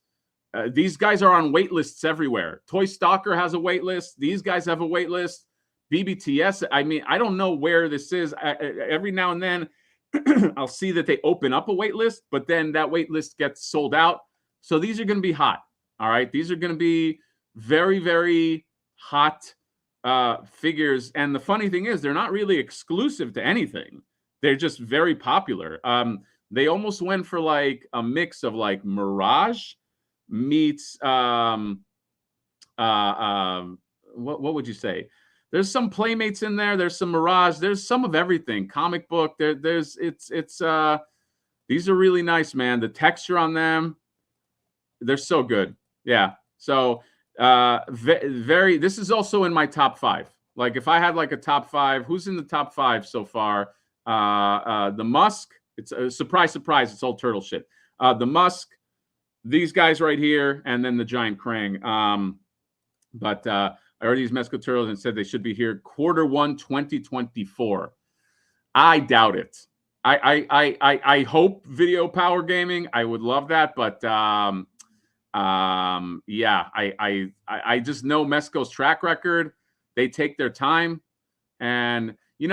are on wait lists everywhere. Toy Stalker has a wait list. These guys have a wait list. BBTS, I mean, I don't know where this is. Every now and then I'll see that they open up a wait list, but then that wait list gets sold out. So these are going to be hot. All right. These are going to be very, very hot figures. And the funny thing is, they're not really exclusive to anything. They're just very popular. They almost went for like a mix of like Mirage meets what would you say? There's some Playmates in there. There's some Mirage. There's some of everything. Comic book. These are really nice, man. The texture on them, they're so good. Yeah. So this is also in my top 5. Like if I had like a top 5, who's in the top 5 so far? The M.U.S.K. It's a surprise. It's all turtle shit. The M.U.S.K, these guys right here, and then the giant Krang. But I already used Mezco turtles and said they should be here Q1 2024. I doubt it. I hope Video Power Gaming. I would love that, but yeah, I just know Mezco's track record. They take their time, and it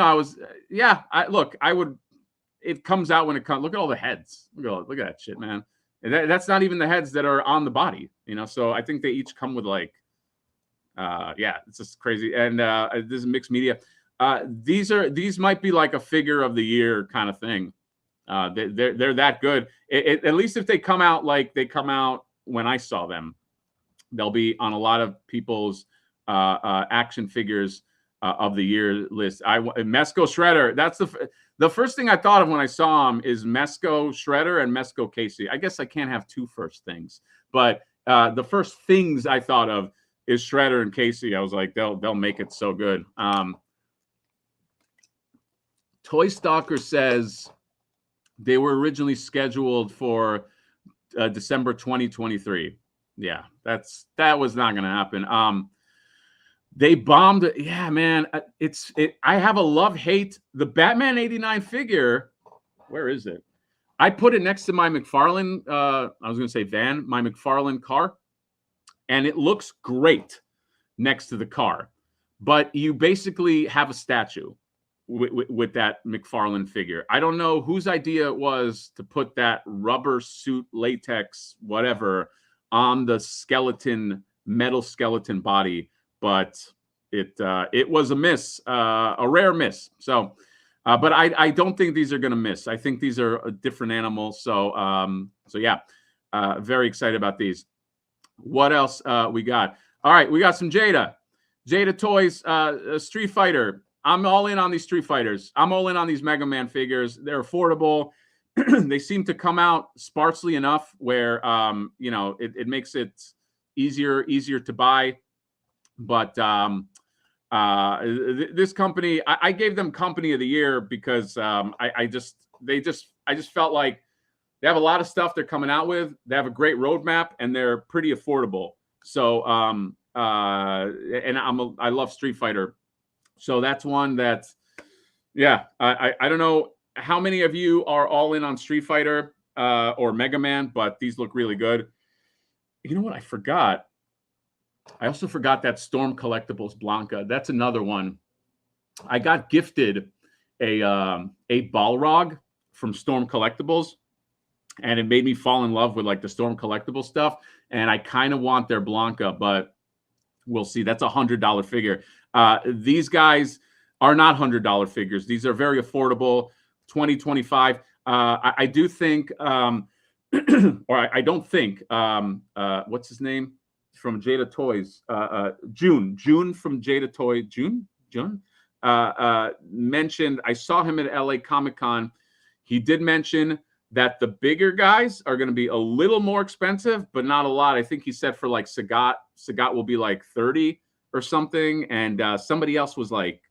comes out when it comes. Look at all the heads. Look at that shit, man. That's not even the heads that are on the body, So I think they each come with like. Yeah, it's just crazy. And this is mixed media. These might be like a figure of the year kind of thing. They're that good. At least if they come out like they come out when I saw them, they'll be on a lot of people's action figures of the year list. Mezco Shredder. That's the first thing I thought of when I saw him is Mezco Shredder and Mezco Casey. I guess I can't have two first things, but the first things I thought of is Shredder and Casey. I was like, they'll make it so good. Toy Stalker says they were originally scheduled for December 2023. Yeah, that was not going to happen. They bombed it. Yeah, man. I have a love-hate. The Batman 89 figure, where is it? I put it next to my McFarlane, I was going to say van, my McFarlane car, and it looks great next to the car. But you basically have a statue with that McFarlane figure. I don't know whose idea it was to put that rubber suit, latex, whatever, on the skeleton, metal skeleton body, but it was a miss, a rare miss. So, but I don't think these are going to miss. I think these are a different animal. So, so yeah, very excited about these. What else we got? All right, we got some Jada Toys, Street Fighter. I'm all in on these Street Fighters. I'm all in on these Mega Man figures. They're affordable. They seem to come out sparsely enough where you know, it makes it easier to buy. But this company, I gave them Company of the Year because I just felt like they have a lot of stuff they're coming out with. They have a great roadmap and they're pretty affordable. So and I love Street Fighter. So that's one that, yeah, I don't know how many of you are all in on Street Fighter or Mega Man, but these look really good. You know what? I forgot. I also forgot that Storm Collectibles Blanca. That's another one. I got gifted a Balrog from Storm Collectibles, and it made me fall in love with like the Storm Collectible stuff. And I kind of want their Blanca, but we'll see. That's $100 figure. These guys are not $100 figures. These are very affordable. 2025. I do think, or I don't think. What's his name from Jada Toys? June from Jada Toy. June mentioned. I saw him at LA Comic-Con. He did mention that the bigger guys are going to be a little more expensive, but not a lot. I think he said for like Sagat will be like 30 or something, and somebody else like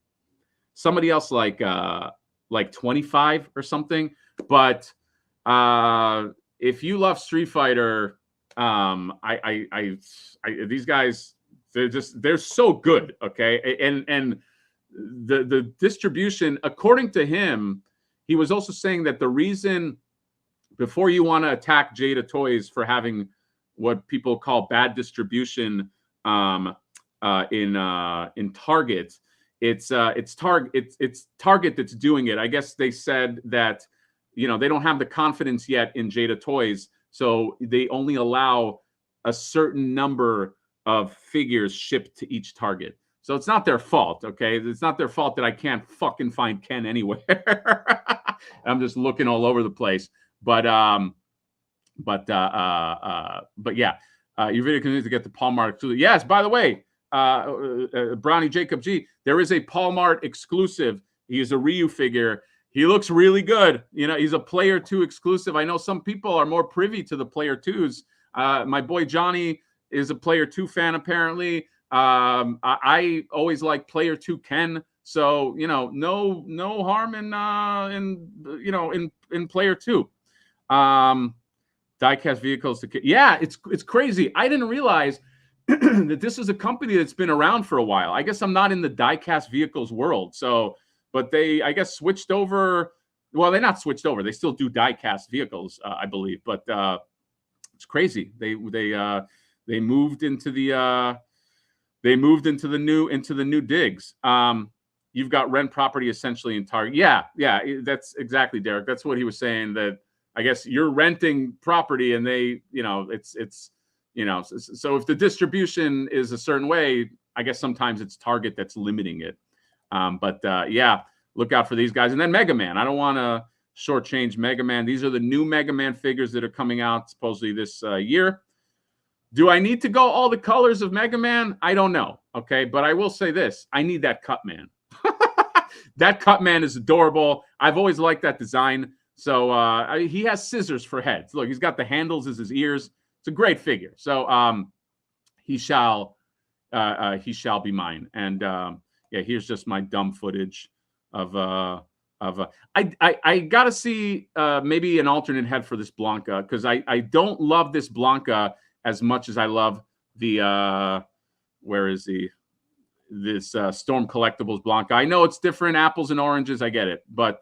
25 or something. But if you love Street Fighter, these guys, they're so good. Okay. And the distribution, according to him, he was also saying that the reason, before you want to attack Jada Toys for having what people call bad distribution in Target, it's Target that's doing it. I guess they said that, you know, they don't have the confidence yet in Jada Toys, so they only allow a certain number of figures shipped to each Target. So it's not their fault, okay? It's not their fault that I can't fucking find Ken anywhere. I'm just looking all over the place. But yeah, your video continues to get the Paul Mart exclusive. Yes, by the way, Brownie Jacob G, there is a Paul Mart exclusive. He is a Ryu figure. He looks really good. You know, he's a Player 2 exclusive. I know some people are more privy to the Player 2s. My boy Johnny is a Player 2 fan, apparently. I always like Player 2 Ken. So, you know, no harm in Player 2. Diecast vehicles. Yeah, it's crazy. I didn't realize that this is a company that's been around for a while. I guess I'm not in the diecast vehicles world. So, but they, I guess, switched over. Well, they're not switched over. They still do diecast vehicles, I believe. But it's crazy. They moved into the new digs. You've got rent property essentially in Target. Yeah, that's exactly, Derek. That's what he was saying, that I guess you're renting property and they, you know, it's you know, so if the distribution is a certain way, I guess sometimes it's Target that's limiting it. But yeah, look out for these guys. And then Mega Man. I don't want to shortchange Mega Man. These are the new Mega Man figures that are coming out supposedly this year. Do I need to go all the colors of Mega Man? I don't know. Okay, but I will say this. I need that Cut Man. That Cut Man is adorable. I've always liked that design. So he has scissors for heads. Look, he's got the handles as his ears. It's a great figure. So he shall be mine. And yeah, here's just my dumb footage of I gotta see maybe an alternate head for this Blanca, because I don't love this Blanca as much as I love the where is this Storm Collectibles Blanca. I know it's different, apples and oranges, I get it, but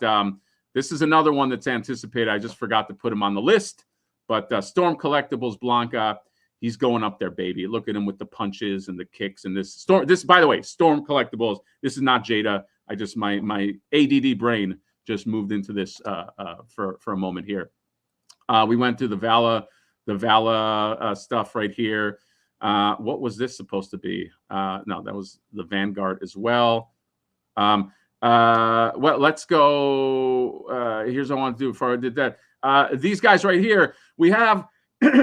this is another one that's anticipated. I just forgot to put him on the list, but Storm Collectibles Blanca, he's going up there, baby. Look at him with the punches and the kicks and this Storm. This, by the way, Storm Collectibles. This is not Jada. I just my ADD brain just moved into this for a moment here. We went to the Vala stuff right here. What was this supposed to be? No, that was the Vanguard as well. Well, let's go. Here's what I want to do before I did that. These guys right here, we have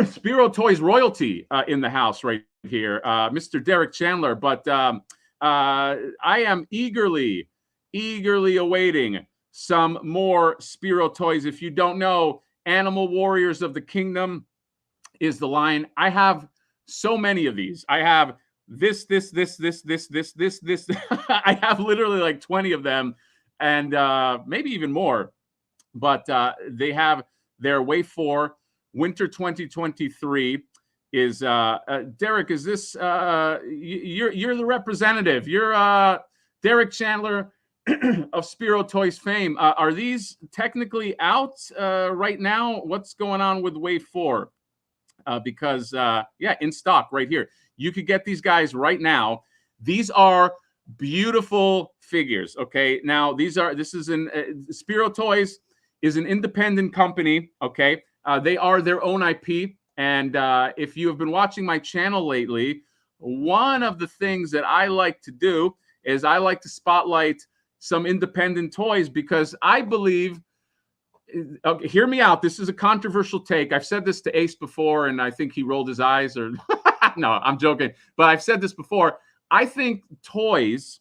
Spiro Toys royalty in the house right here, Mr. Derek Chandler. But I am eagerly awaiting some more Spiro Toys. If you don't know, Animal Warriors of the Kingdom is the line. I have so many of these. I have this. I have literally like 20 of them, and maybe even more. But they have their Wave 4 Winter 2023 is Derek. Is this you're the representative? You're Derek Chandler of Spiro Toys fame. Are these technically out right now? What's going on with Wave 4? Because yeah, in stock right here. You could get these guys right now. These are beautiful figures. Okay, now this is an Spiro Toys is an independent company. Okay, they are their own IP. And if you have been watching my channel lately, one of the things that I like to do is I like to spotlight some independent toys, because I believe, okay, hear me out. This is a controversial take. I've said this to Ace before, and I think he rolled his eyes, or no, I'm joking. But I've said this before. I think toys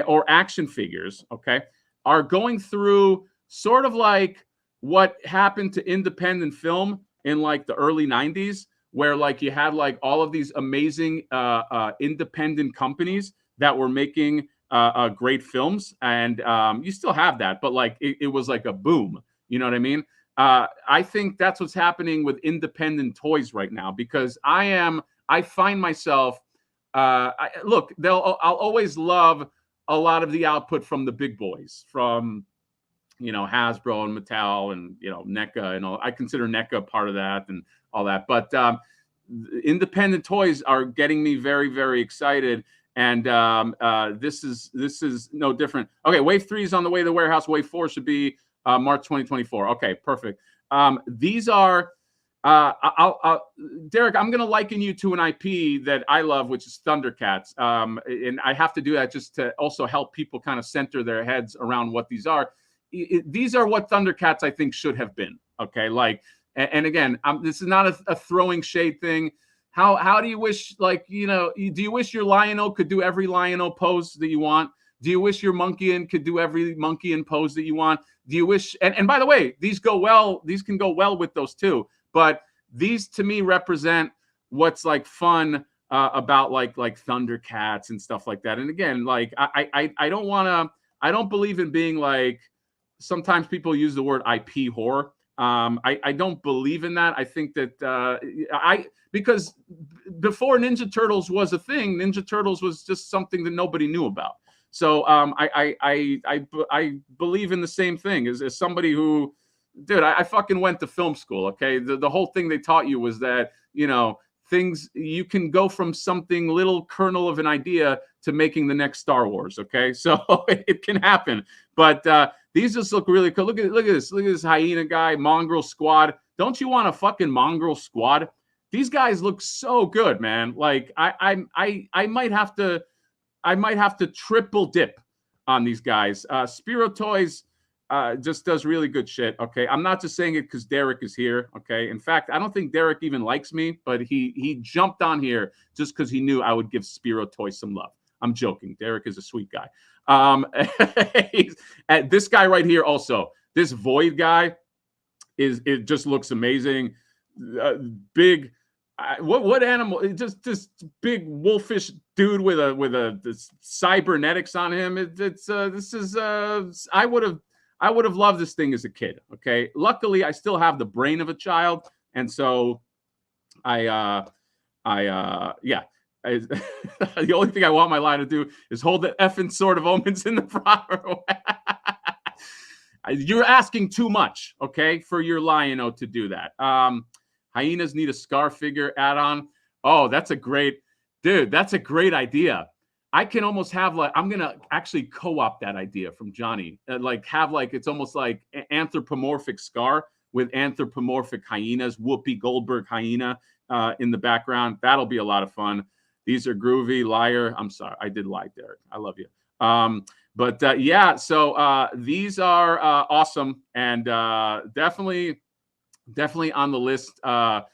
or action figures, okay, are going through sort of like what happened to independent film in like the early 90s, where like you had like all of these amazing independent companies that were making great films. And you still have that, but like it was like a boom. You know what I mean? I think that's what's happening with independent toys right now, because I find myself, look, I'll always love a lot of the output from the big boys, from, you know, Hasbro and Mattel and, you know, NECA and all. I consider NECA part of that and all that. But independent toys are getting me very, very excited. And this is no different. Okay, Wave 3 is on the way to the warehouse. Wave 4 should be March 2024. Okay, perfect. These are, Derek, I'm going to liken you to an IP that I love, which is Thundercats. And I have to do that just to also help people kind of center their heads around what these are. These are what Thundercats, I think, should have been. Okay, like, and again, this is not a throwing shade thing. How do you wish, like, you know, do you wish your Lion-O could do every Lion-O pose that you want? Do you wish your Monkey-In could do every Monkey-In pose that you want? Do you wish, and by the way, these can go well with those too. But these to me represent what's like fun about like Thundercats and stuff like that. And again, like I don't believe in being like, sometimes people use the word IP whore. I don't believe in that. I think that because before Ninja Turtles was a thing, Ninja Turtles was just something that nobody knew about. So I believe in the same thing as somebody who, dude, I fucking went to film school. Okay, the whole thing they taught you was that, you know, things, you can go from something little kernel of an idea to making the next Star Wars. Okay, so it can happen. But these just look really cool. Look at this hyena guy, Mongrel Squad. Don't you want a fucking Mongrel Squad? These guys look so good, man. Like I might have to triple dip on these guys. Spiro Toys just does really good shit. Okay, I'm not just saying it because Derek is here. Okay, in fact, I don't think Derek even likes me, but he jumped on here just because he knew I would give Spiro Toys some love. I'm joking. Derek is a sweet guy. This guy right here also, this Void guy, it just looks amazing. Big, what animal? Just this big wolfish dude with this cybernetics on him. This is I would have I would have loved this thing as a kid. Okay, luckily I still have the brain of a child, and so yeah. The only thing I want my line to do is hold the effing Sword of Omens in the proper way. You're asking too much, okay, for your Lion-O to do that. Hyenas need a Scar figure add-on. Oh, that's a great, dude, that's a great idea. I can almost have like, I'm going to actually co-op that idea from Johnny. Like have like, it's almost like anthropomorphic Scar with anthropomorphic hyenas, Whoopi Goldberg hyena in the background. That'll be a lot of fun. These are groovy. Liar. I'm sorry. I did lie, Derek. I love you. But yeah, so these are awesome and definitely on the list. The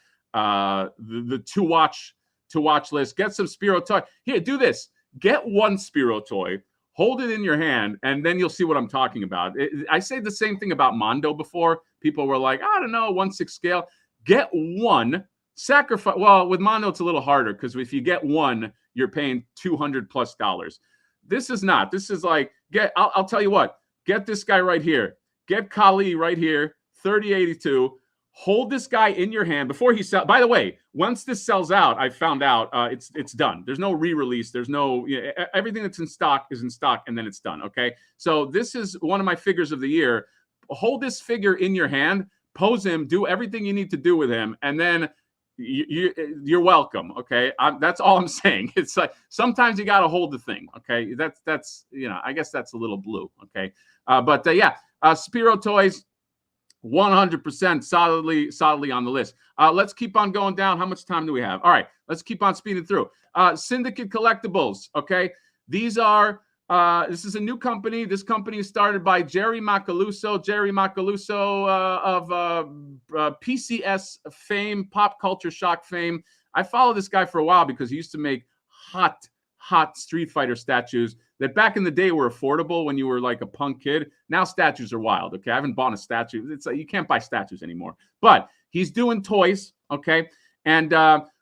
to watch list. Get some Spiro toy. Here, do this. Get one Spiro toy, hold it in your hand, and then you'll see what I'm talking about. I said the same thing about Mondo before. People were like, I don't know, 1/6 scale. Get one. Sacrifice. Well, with Mondo, it's a little harder because if you get one, you're paying $200+. This is not. This is like, I'll tell you what. Get this guy right here. Get Kali right here, 3082. Hold this guy in your hand before he sells. By the way, once this sells out, I found out it's done. There's no re-release. There's no, everything that's in stock is in stock, and then it's done. Okay. So this is one of my figures of the year. Hold this figure in your hand, pose him, do everything you need to do with him, and then you're welcome. Okay. That's all I'm saying. It's like sometimes you got to hold the thing. Okay. That's I guess that's a little blue. Okay. But yeah, Spiro Toys, 100% solidly on the list. Let's keep on going down. How much time do we have? All right, let's keep on speeding through. Syndicate Collectibles. Okay, these are this is a new company. This company is started by Jerry Macaluso. Jerry Macaluso of PCS fame, pop culture shock fame. I followed this guy for a while because he used to make hot Street Fighter statues that back in the day were affordable when you were like a punk kid. Now statues are wild. Okay, I haven't bought a statue. It's like you can't buy statues anymore. But he's doing toys. Okay, and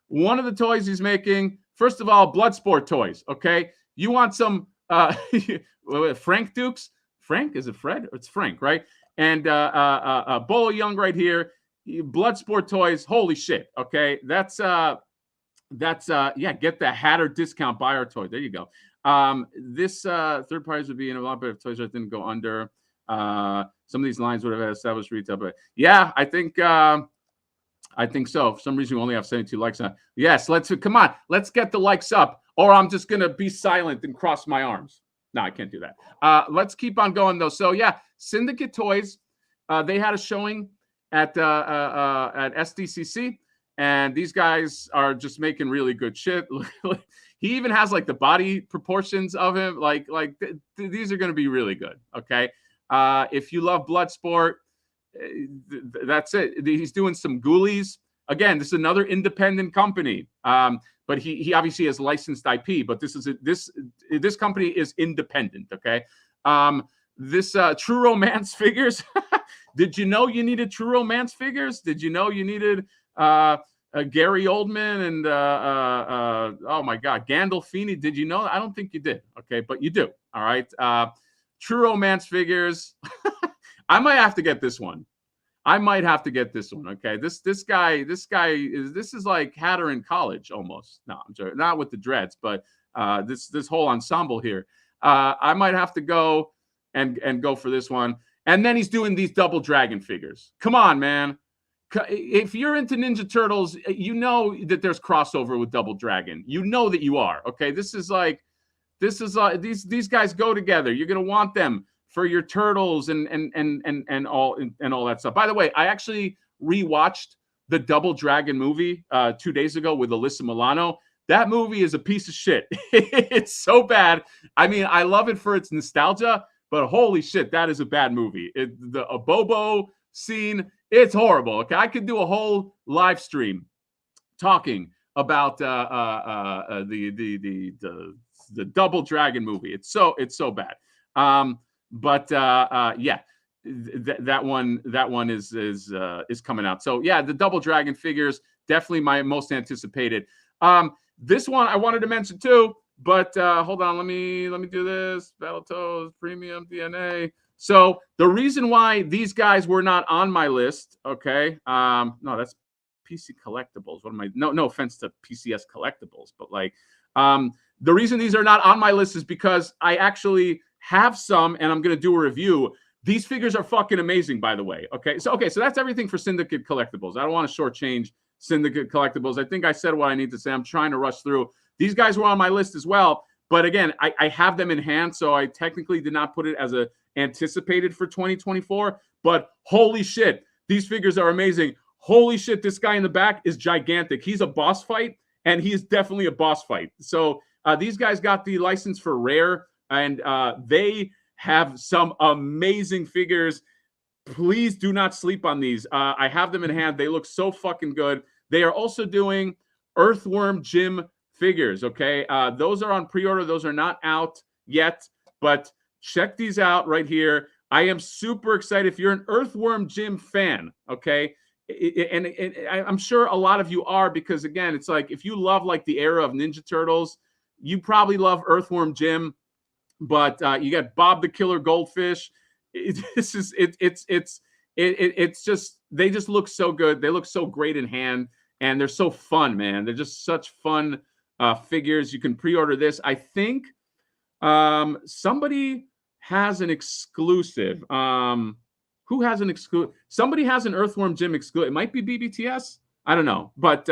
one of the toys he's making, first of all, Bloodsport toys. Okay, you want some Frank Dukes? Frank, is it Fred? It's Frank, right? And Bolo Young right here. Bloodsport toys. Holy shit. Okay, that's yeah, get the Hatter discount buyer toy. There you go. This third parties would be in a lot better if Toys R Us didn't go under. Some of these lines would have had established retail, but yeah, I think so. For some reason, we only have 72 likes on. Yes, come on, let's get the likes up, or I'm just gonna be silent and cross my arms. No, I can't do that. Let's keep on going though. So yeah, Syndicate Toys, they had a showing at SDCC. And these guys are just making really good shit. He even has like the body proportions of him. Like these are going to be really good. Okay. If you love Bloodsport, that's it. He's doing some Ghoulies. Again, this is another independent company. But he obviously has licensed IP, but this company is independent. Okay. This True Romance figures. Did you know you needed True Romance figures? Did you know you needed Gary Oldman and oh my God, Gandolfini? Did you know? I don't think you did. Okay, but you do. All right. True Romance figures. I might have to get this one. Okay. This guy is like Hatter in college almost. No, I'm sorry, not with the dreads, but this whole ensemble here. I might have to go and go for this one. And then he's doing these Double Dragon figures. Come on, man. If you're into Ninja Turtles, you know that there's crossover with Double Dragon. You know that you are. Okay, these guys go together. You're gonna want them for your turtles and all that stuff. By the way, I actually rewatched the Double Dragon movie 2 days ago with Alyssa Milano. That movie is a piece of shit. It's so bad. I mean, I love it for its nostalgia, but holy shit, that is a bad movie. A Bobo scene. It's horrible. Okay, I could do a whole live stream talking about the Double Dragon movie. It's so bad. Yeah, that one is coming out. So yeah, the Double Dragon figures definitely my most anticipated. This one I wanted to mention too, but hold on. Let me do this. Battletoads Premium DNA. So the reason why these guys were not on my list, okay, no, that's PC Collectibles. What am I? No offense to PCS Collectibles, but like, the reason these are not on my list is because I actually have some, and I'm going to do a review. These figures are fucking amazing, by the way. Okay, so that's everything for Syndicate Collectibles. I don't want to shortchange Syndicate Collectibles. I think I said what I need to say. I'm trying to rush through. These guys were on my list as well, but again, I have them in hand, so I technically did not put it as a anticipated for 2024. But holy shit, these figures are amazing. Holy shit, this guy in the back is gigantic. He's a boss fight, and he is definitely a boss fight. So these guys got the license for Rare, and they have some amazing figures. Please do not sleep on these. I have them in hand. They look so fucking good. They are also doing Earthworm Jim figures, okay? Those are on pre-order. Those are not out yet, but check these out right here. I am super excited. If you're an Earthworm Jim fan, okay, and I'm sure a lot of you are, because again, it's like if you love like the era of Ninja Turtles, you probably love Earthworm Jim. But you got Bob the Killer Goldfish. It's just, they just look so good. They look so great in hand, and they're so fun, man. They're just such fun figures. You can pre-order this. I think somebody has an exclusive. Who has an exclusive? Somebody has an Earthworm Jim exclusive. It might be BBTS. I don't know. But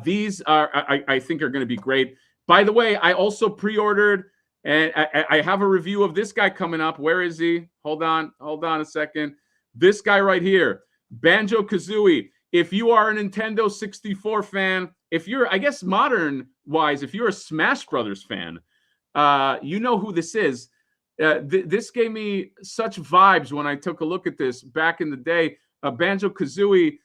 these are, I think, are going to be great. By the way, I also pre-ordered, and I have a review of this guy coming up. Where is he? Hold on a second. This guy right here, Banjo-Kazooie. If you are a Nintendo 64 fan, if you're, I guess modern-wise, if you're a Smash Brothers fan, you know who this is. This gave me such vibes when I took a look at this back in the day. Banjo-Kazooie,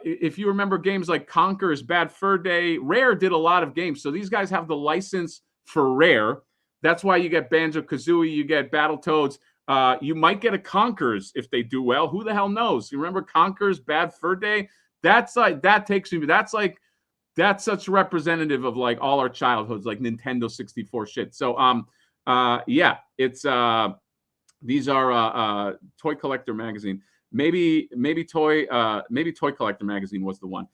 if you remember games like Conker's Bad Fur Day, Rare did a lot of games. So these guys have the license for Rare. That's why you get Banjo-Kazooie, you get Battletoads. You might get a Conkers if they do well. Who the hell knows? You remember Conker's Bad Fur Day? That's like, that takes me, that's such representative of like all our childhoods, like Nintendo 64 shit. So yeah, it's these are Toy Collector Magazine. Maybe Toy Collector Magazine was the one.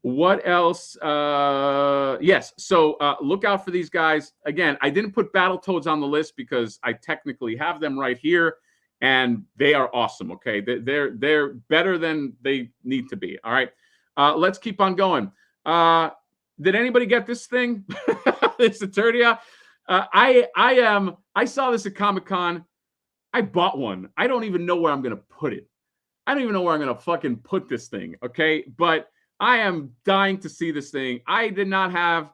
What else? Yes. So look out for these guys. Again, I didn't put Battletoads on the list because I technically have them right here, and they are awesome. Okay, they're better than they need to be. All right. Let's keep on going. Did anybody get this thing? It's Eternia. I saw this at Comic-Con. I bought one. I don't even know where I'm gonna put it. I don't even know where I'm gonna fucking put this thing. Okay, but I am dying to see this thing. I did not have.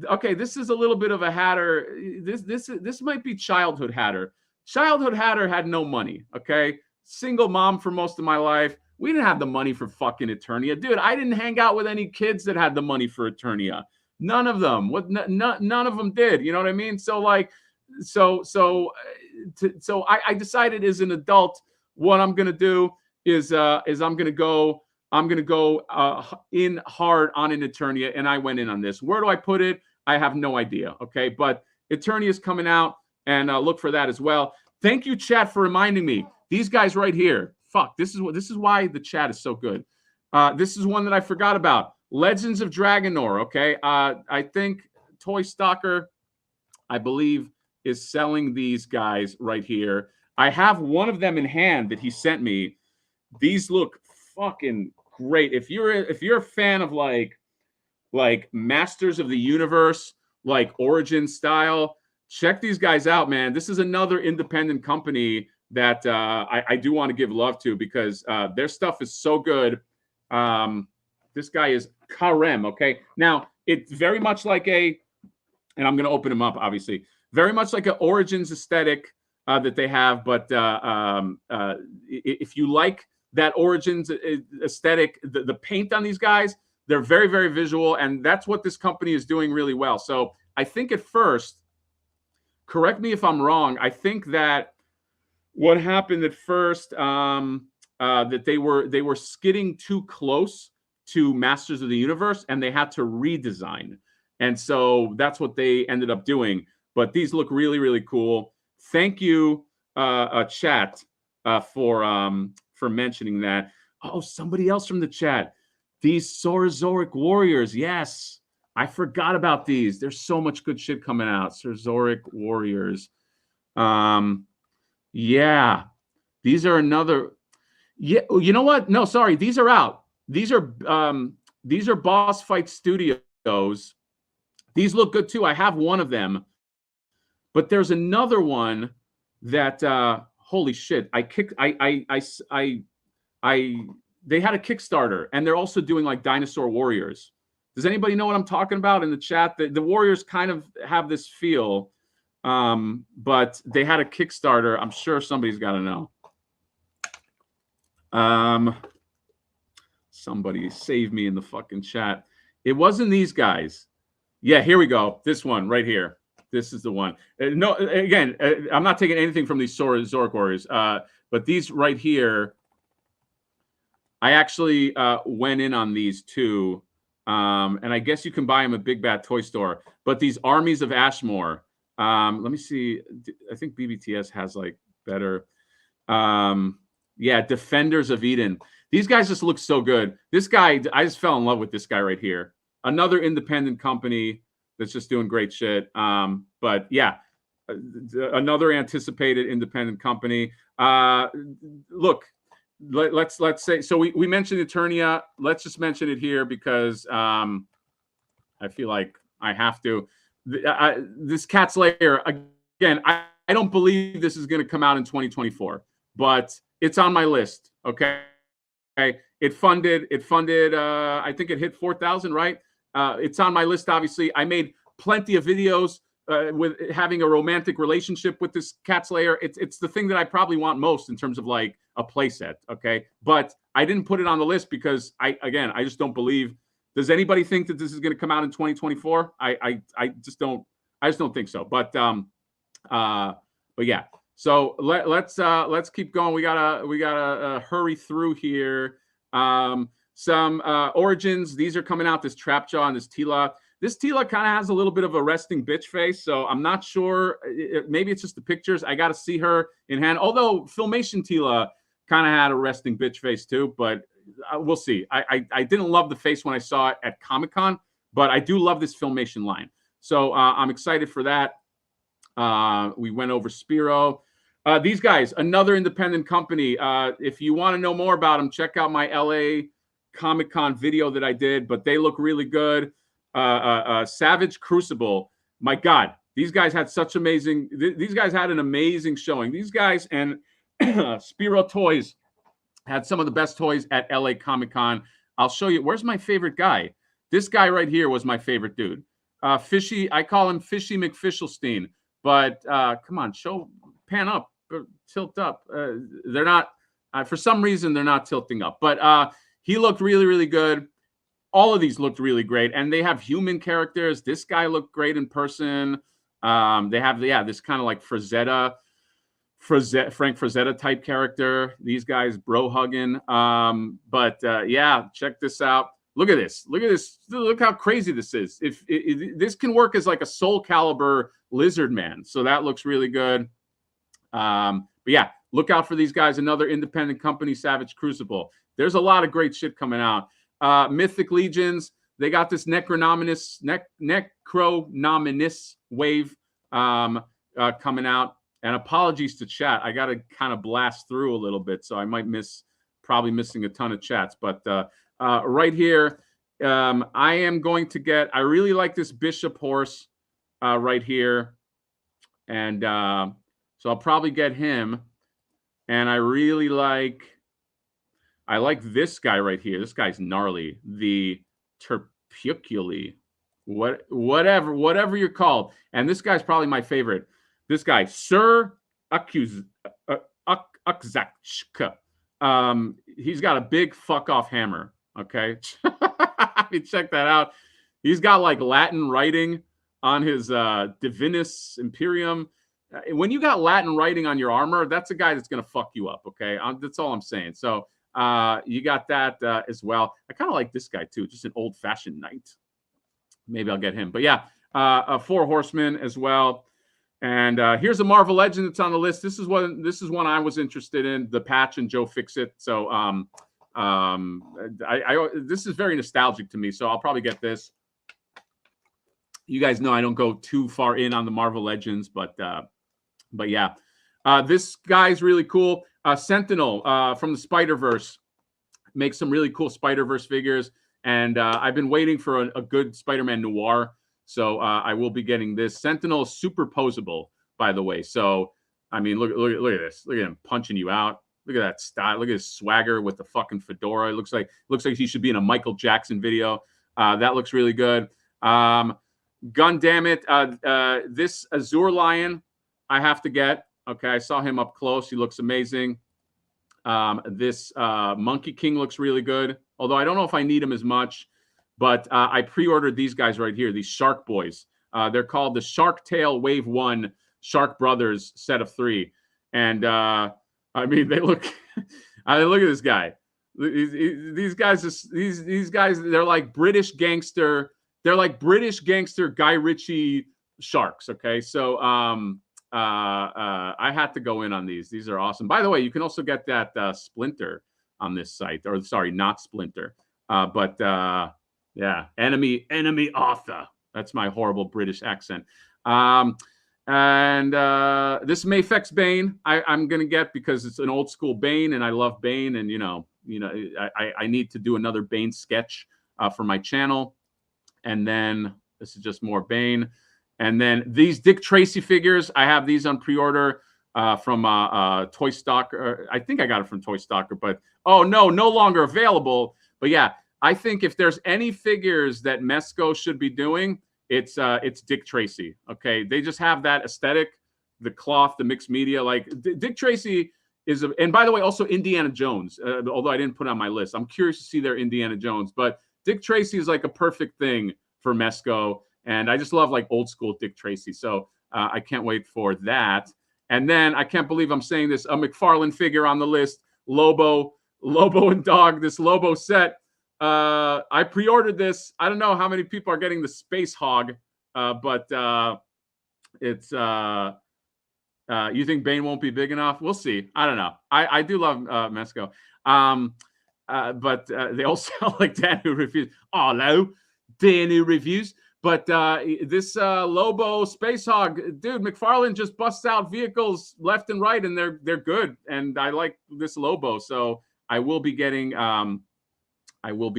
Okay, this is a little bit of a Hatter. This might be childhood Hatter. Childhood Hatter had no money. Okay, single mom for most of my life. We didn't have the money for fucking Eternia, dude. I didn't hang out with any kids that had the money for Eternia. None of them. None of them did. You know what I mean? So like, so I decided as an adult, what I'm gonna do is I'm gonna go in hard on an Eternia, and I went in on this. Where do I put it? I have no idea. Okay, but Eternia is coming out, and look for that as well. Thank you, chat, for reminding me. These guys right here. Fuck, this is why the chat is so good. This is one that I forgot about. Legends of Dragonor. Okay, I think Toy Stalker, I believe, is selling these guys right here. I have one of them in hand that he sent me. These look fucking great. If you're a fan of like Masters of the Universe, like Origin style, check these guys out, man. This is another independent company that I do want to give love to, because their stuff is so good. This guy is Karem, okay? Now, it's very much like and I'm going to open him up, obviously, very much like an Origins aesthetic that they have, but if you like that Origins aesthetic, the paint on these guys, they're very, very visual, and that's what this company is doing really well. So I think at first, correct me if I'm wrong, I think that what happened at first, that they were skidding too close to Masters of the Universe, and they had to redesign. And so that's what they ended up doing. But these look really, really cool. Thank you chat for mentioning that. Oh, somebody else from the chat. These Saurosauric Warriors. Yes, I forgot about these. There's so much good shit coming out. Saurosauric Warriors. Yeah, these are another. Yeah, you know what? No, sorry, these are out. These are Boss Fight Studios. These look good too. I have one of them, but there's another one that holy shit! They had a Kickstarter, and they're also doing like Dinosaur Warriors. Does anybody know what I'm talking about in the chat? The Warriors kind of have this feel, but they had a Kickstarter. I'm sure somebody's got to know. Somebody save me in the fucking chat. It wasn't these guys. Yeah, here we go. This one right here. This is the one. No, again, I'm not taking anything from these Saurosauric Warriors, but these right here, I actually went in on these too. And I guess you can buy them at Big Bad Toy Store. But these Armies of Ashmore, let me see. I think BBTS has like better. Yeah, Defenders of Eden. These guys just look so good. This guy, I just fell in love with this guy right here. Another independent company that's just doing great shit. But yeah, another anticipated independent company. Look, let's say, so we mentioned Eternia. Let's just mention it here because I feel like I have to. This Cat's Lair, again, I don't believe this is going to come out in 2024, but it's on my list. Okay. It funded, I think it hit 4,000, right? It's on my list, obviously. I made plenty of videos with having a romantic relationship with this Cat's Lair. It's the thing that I probably want most in terms of like a playset, okay? But I didn't put it on the list because I just don't believe. Does anybody think that this is going to come out in 2024? I just don't think so. But yeah. So let's keep going. We gotta hurry through here. Some Origins. These are coming out. This Trapjaw and this Tila. This Tila kind of has a little bit of a resting bitch face, so I'm not sure. Maybe it's just the pictures. I got to see her in hand. Although Filmation Tila kind of had a resting bitch face too, but we'll see. I didn't love the face when I saw it at Comic-Con, but I do love this Filmation line. So I'm excited for that. We went over Spiro. These guys, another independent company. If you want to know more about them, check out my LA Comic-Con video that I did, but they look really good. Savage Crucible. My God, these guys had such amazing, these guys had an amazing showing. These guys and Spiro Toys had some of the best toys at LA Comic-Con. I'll show you. Where's my favorite guy? This guy right here was my favorite dude. Fishy, I call him Fishy McFishelstein, but come on, pan up, tilt up. They're not, for some reason, they're not tilting up, but he looked really, really good. All of these looked really great, and they have human characters. This guy looked great in person. They have, this kind of like Frank Frazetta type character. These guys bro hugging. But yeah, check this out. Look at this. Look at this. Look how crazy this is. If this can work as like a Soul Calibur Lizard Man, so that looks really good. But yeah, look out for these guys. Another independent company, Savage Crucible. There's a lot of great shit coming out. Mythic Legions, they got this Necronominous wave coming out. And apologies to chat. I got to kind of blast through a little bit, so I might probably missing a ton of chats. But right here, I am going to get, I really like this Bishop horse right here. And so I'll probably get him. And I really like this guy right here. This guy's gnarly. The Terpiculi, whatever you're called. And this guy's probably my favorite. This guy, Sir Akzachka. He's got a big fuck off hammer. Okay, check that out. He's got like Latin writing on his Divinus Imperium. When you got Latin writing on your armor, that's a guy that's gonna fuck you up. Okay, that's all I'm saying. So you got that as well. I kind of like this guy too, just an old-fashioned knight. Maybe I'll get him. But yeah, 4 horsemen as well. And here's a Marvel Legend that's on the list. This is one I was interested in, the patch and Joe Fixit. So this is very nostalgic to me. So I'll probably get this. You guys know I don't go too far in on the Marvel Legends, but yeah, this guy's really cool. Sentinel from the Spider-Verse makes some really cool Spider-Verse figures, and I've been waiting for a good Spider-Man noir. So I will be getting this. Sentinel is superposable, by the way. So I mean, look at this. Look at him punching you out. Look at that style. Look at his swagger with the fucking fedora. It looks like he should be in a Michael Jackson video. That looks really good. Gun damn it. This Azure Lion I have to get. Okay, I saw him up close. He looks amazing. This Monkey King looks really good. Although I don't know if I need him as much. But I pre-ordered these guys right here, these Shark Boys. They're called the Shark Tail Wave 1 Shark Brothers set of 3. And I mean, they look I mean, look at this guy. These guys, they're like British gangster. They're like British gangster Guy Ritchie sharks. Okay. So I had to go in on these. These are awesome. By the way, you can also get that Splinter on this site, or sorry, not Splinter. Yeah, enemy Arthur. That's my horrible British accent. And this Mafex Bane I'm gonna get because it's an old school Bane, and I love Bane, and I need to do another Bane sketch for my channel. And then this is just more Bane. And then these Dick Tracy figures, I have these on pre-order from Toy Stalker. I think I got it from Toy Stalker, but oh no longer available. But yeah. I think if there's any figures that Mezco should be doing, it's Dick Tracy. Okay, they just have that aesthetic, the cloth, the mixed media. Like Dick Tracy is, and by the way, also Indiana Jones. Although I didn't put it on my list, I'm curious to see their Indiana Jones. But Dick Tracy is like a perfect thing for Mezco, and I just love like old school Dick Tracy. So I can't wait for that. And then I can't believe I'm saying this, a McFarlane figure on the list, Lobo and Dog. This Lobo set. I pre-ordered this. I don't know how many people are getting the Space Hog, but it's you think Bane won't be big enough? We'll see. I don't know. I do love Mezco. But they all sound like Dan Who Reviews. Oh, hello, Dan Who Reviews. But this Lobo Space Hog, dude, McFarlane just busts out vehicles left and right, and they're good. And I like this Lobo, so I will be getting happy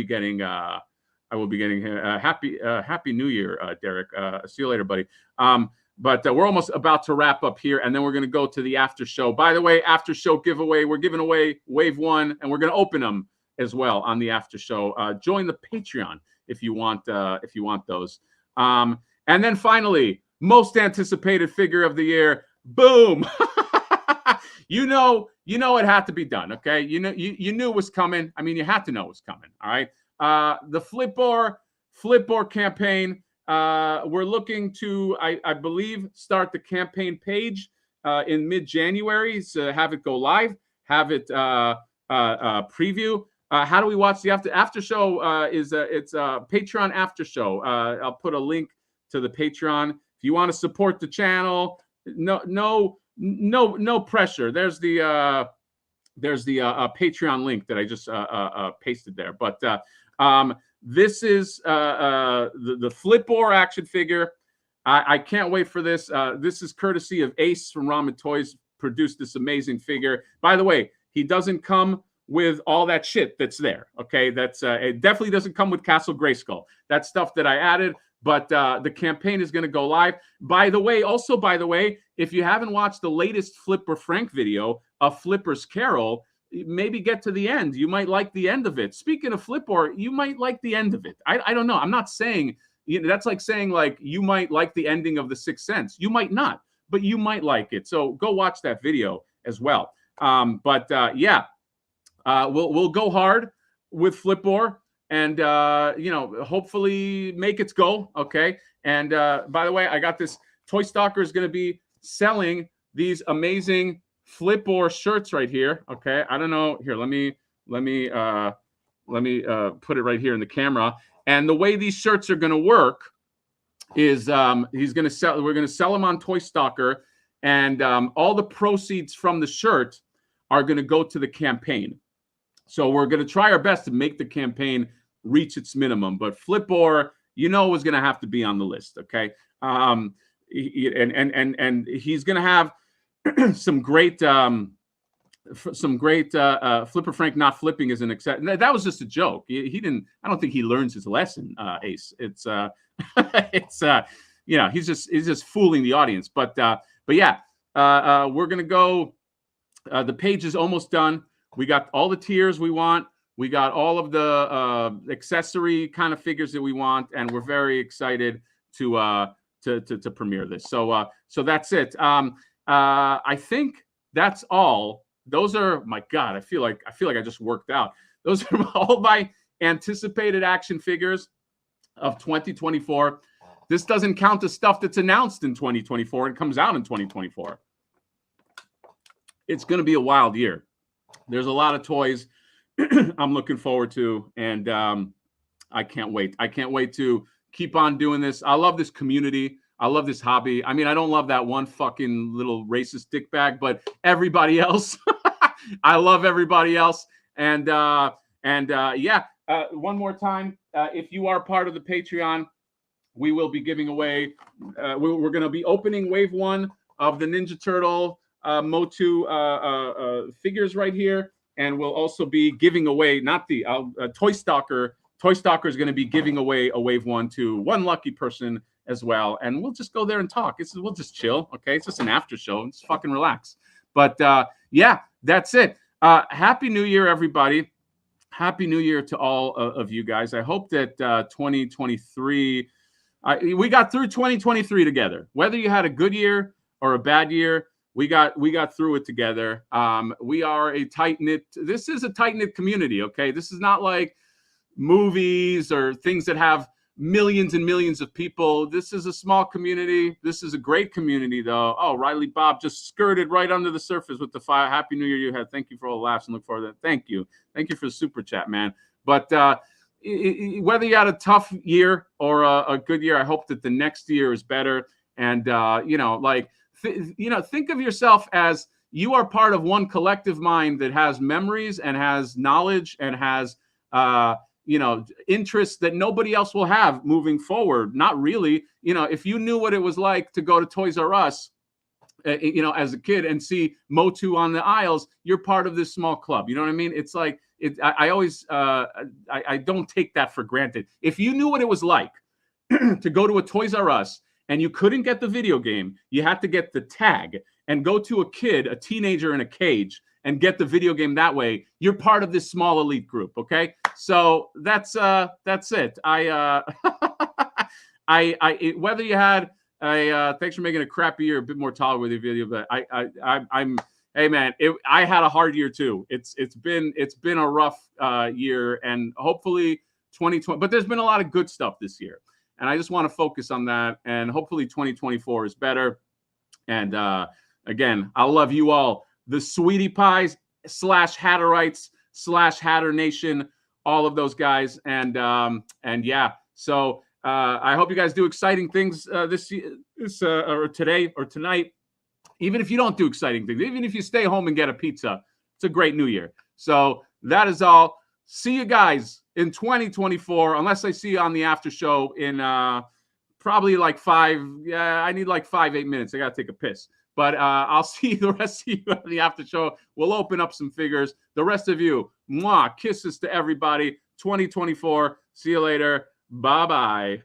New Year, Derek. See you later, buddy. But we're almost about to wrap up here, and then we're going to go to the after show. By the way, after show giveaway, we're giving away Wave 1, and we're going to open them as well on the after show. Join the Patreon if you want those. And then finally, most anticipated figure of the year. Boom. You know it had to be done, okay? You knew it was coming. I mean, you had to know it was coming, all right? The Flipboard campaign. We're looking to, I believe, start the campaign page in mid-January. So have it go live, have it preview. How do we watch the after show? It's a Patreon after show. I'll put a link to the Patreon if you want to support the channel. No pressure. There's the Patreon link that I just pasted there. But this is the Flipboard action figure. I can't wait for this. This is courtesy of Ace from Ramen Toys. Produced this amazing figure. By the way, he doesn't come with all that shit that's there. Okay, that's it definitely doesn't come with Castle Grayskull. That's stuff that I added. But the campaign is going to go live. By the way, if you haven't watched the latest Flipper Frank video of Flipper's Carol, maybe get to the end. You might like the end of it. Speaking of Flipper, you might like the end of it. I don't know. I'm not saying, that's like saying like you might like the ending of The Sixth Sense. You might not, but you might like it. So go watch that video as well. Yeah, we'll go hard with Flipboard. And, hopefully make its go. Okay. And by the way, I got this. Toy Stalker is going to be selling these amazing Flipboard shirts right here. Okay. I don't know. Here, let me put it right here in the camera. And the way these shirts are going to work is he's going to sell. We're going to sell them on Toy Stalker, and all the proceeds from the shirt are going to go to the campaign. So we're going to try our best to make the campaign reach its minimum. But Flipboard, you know, was going to have to be on the list. Okay, and he's going to have some great Flipper Frank not flipping is an exception. That was just a joke. He didn't. I don't think he learns his lesson, Ace. It's it's you know, he's just fooling the audience. But yeah, we're gonna go. The page is almost done. We got all the tiers we want. We got all of the accessory kind of figures that we want, and we're very excited to premiere this. So that's it. I think that's all. Those are, my God, I feel like I just worked out. Those are all my anticipated action figures of 2024. This doesn't count the stuff that's announced in 2024 and comes out in 2024. It's going to be a wild year. There's a lot of toys I'm looking forward to, and I can't wait. I can't wait to keep on doing this. I love this community. I love this hobby. I mean, I don't love that one fucking little racist dickbag, but everybody else, I love everybody else. And yeah, one more time, if you are part of the Patreon, we will be giving away, we're going to be opening wave 1 of the Ninja Turtle Motu figures right here. And we'll also be giving away, not the Toy Stalker. Toy Stalker is going to be giving away a wave 1 to one lucky person as well, and we'll just go there and talk. We'll just chill, okay? It's just an after show. Just fucking relax. But yeah, that's it. Happy New Year, everybody. Happy New Year to all of you guys. I hope that 2023, we got through 2023 together. Whether you had a good year or a bad year, we got through it together. We are a tight-knit. This is a tight-knit community, okay? This is not like movies or things that have millions and millions of people. This is a small community. This is a great community, though. Oh, Riley Bob just skirted right under the surface with the fire. Happy New Year you had. Thank you for all the laughs and look forward to that. Thank you for the super chat, man. But whether you had a tough year or a good year, I hope that the next year is better. And think of yourself as you are part of one collective mind that has memories and has knowledge and has interests that nobody else will have moving forward. Not really. If you knew what it was like to go to Toys R Us, as a kid and see Motu on the aisles, you're part of this small club. You know what I mean? It's like, I always, I don't take that for granted. If you knew what it was like to go to a Toys R Us and you couldn't get the video game, you had to get the tag and go to a teenager in a cage and get the video game that way, you're part of this small elite group. Okay. So that's it. Whether you had thanks for making a crappy year a bit more tolerable with your video, but I'm hey man, I had a hard year too. It's been a rough year, and hopefully 2020, but there's been a lot of good stuff this year, and I just want to focus on that, and hopefully 2024 is better. And again, I love you all, the Sweetie Pies / Hatterites / Hatter Nation, all of those guys, and yeah, so I hope you guys do exciting things this or today or tonight. Even if you don't do exciting things, even if you stay home and get a pizza, it's a great new year. So that is all. See you guys in 2024, unless I see you on the after show in probably like 5. Yeah, I need like 5-8 minutes. I got to take a piss. But I'll see the rest of you on the after show. We'll open up some figures. The rest of you, mwah, kisses to everybody. 2024. See you later. Bye-bye.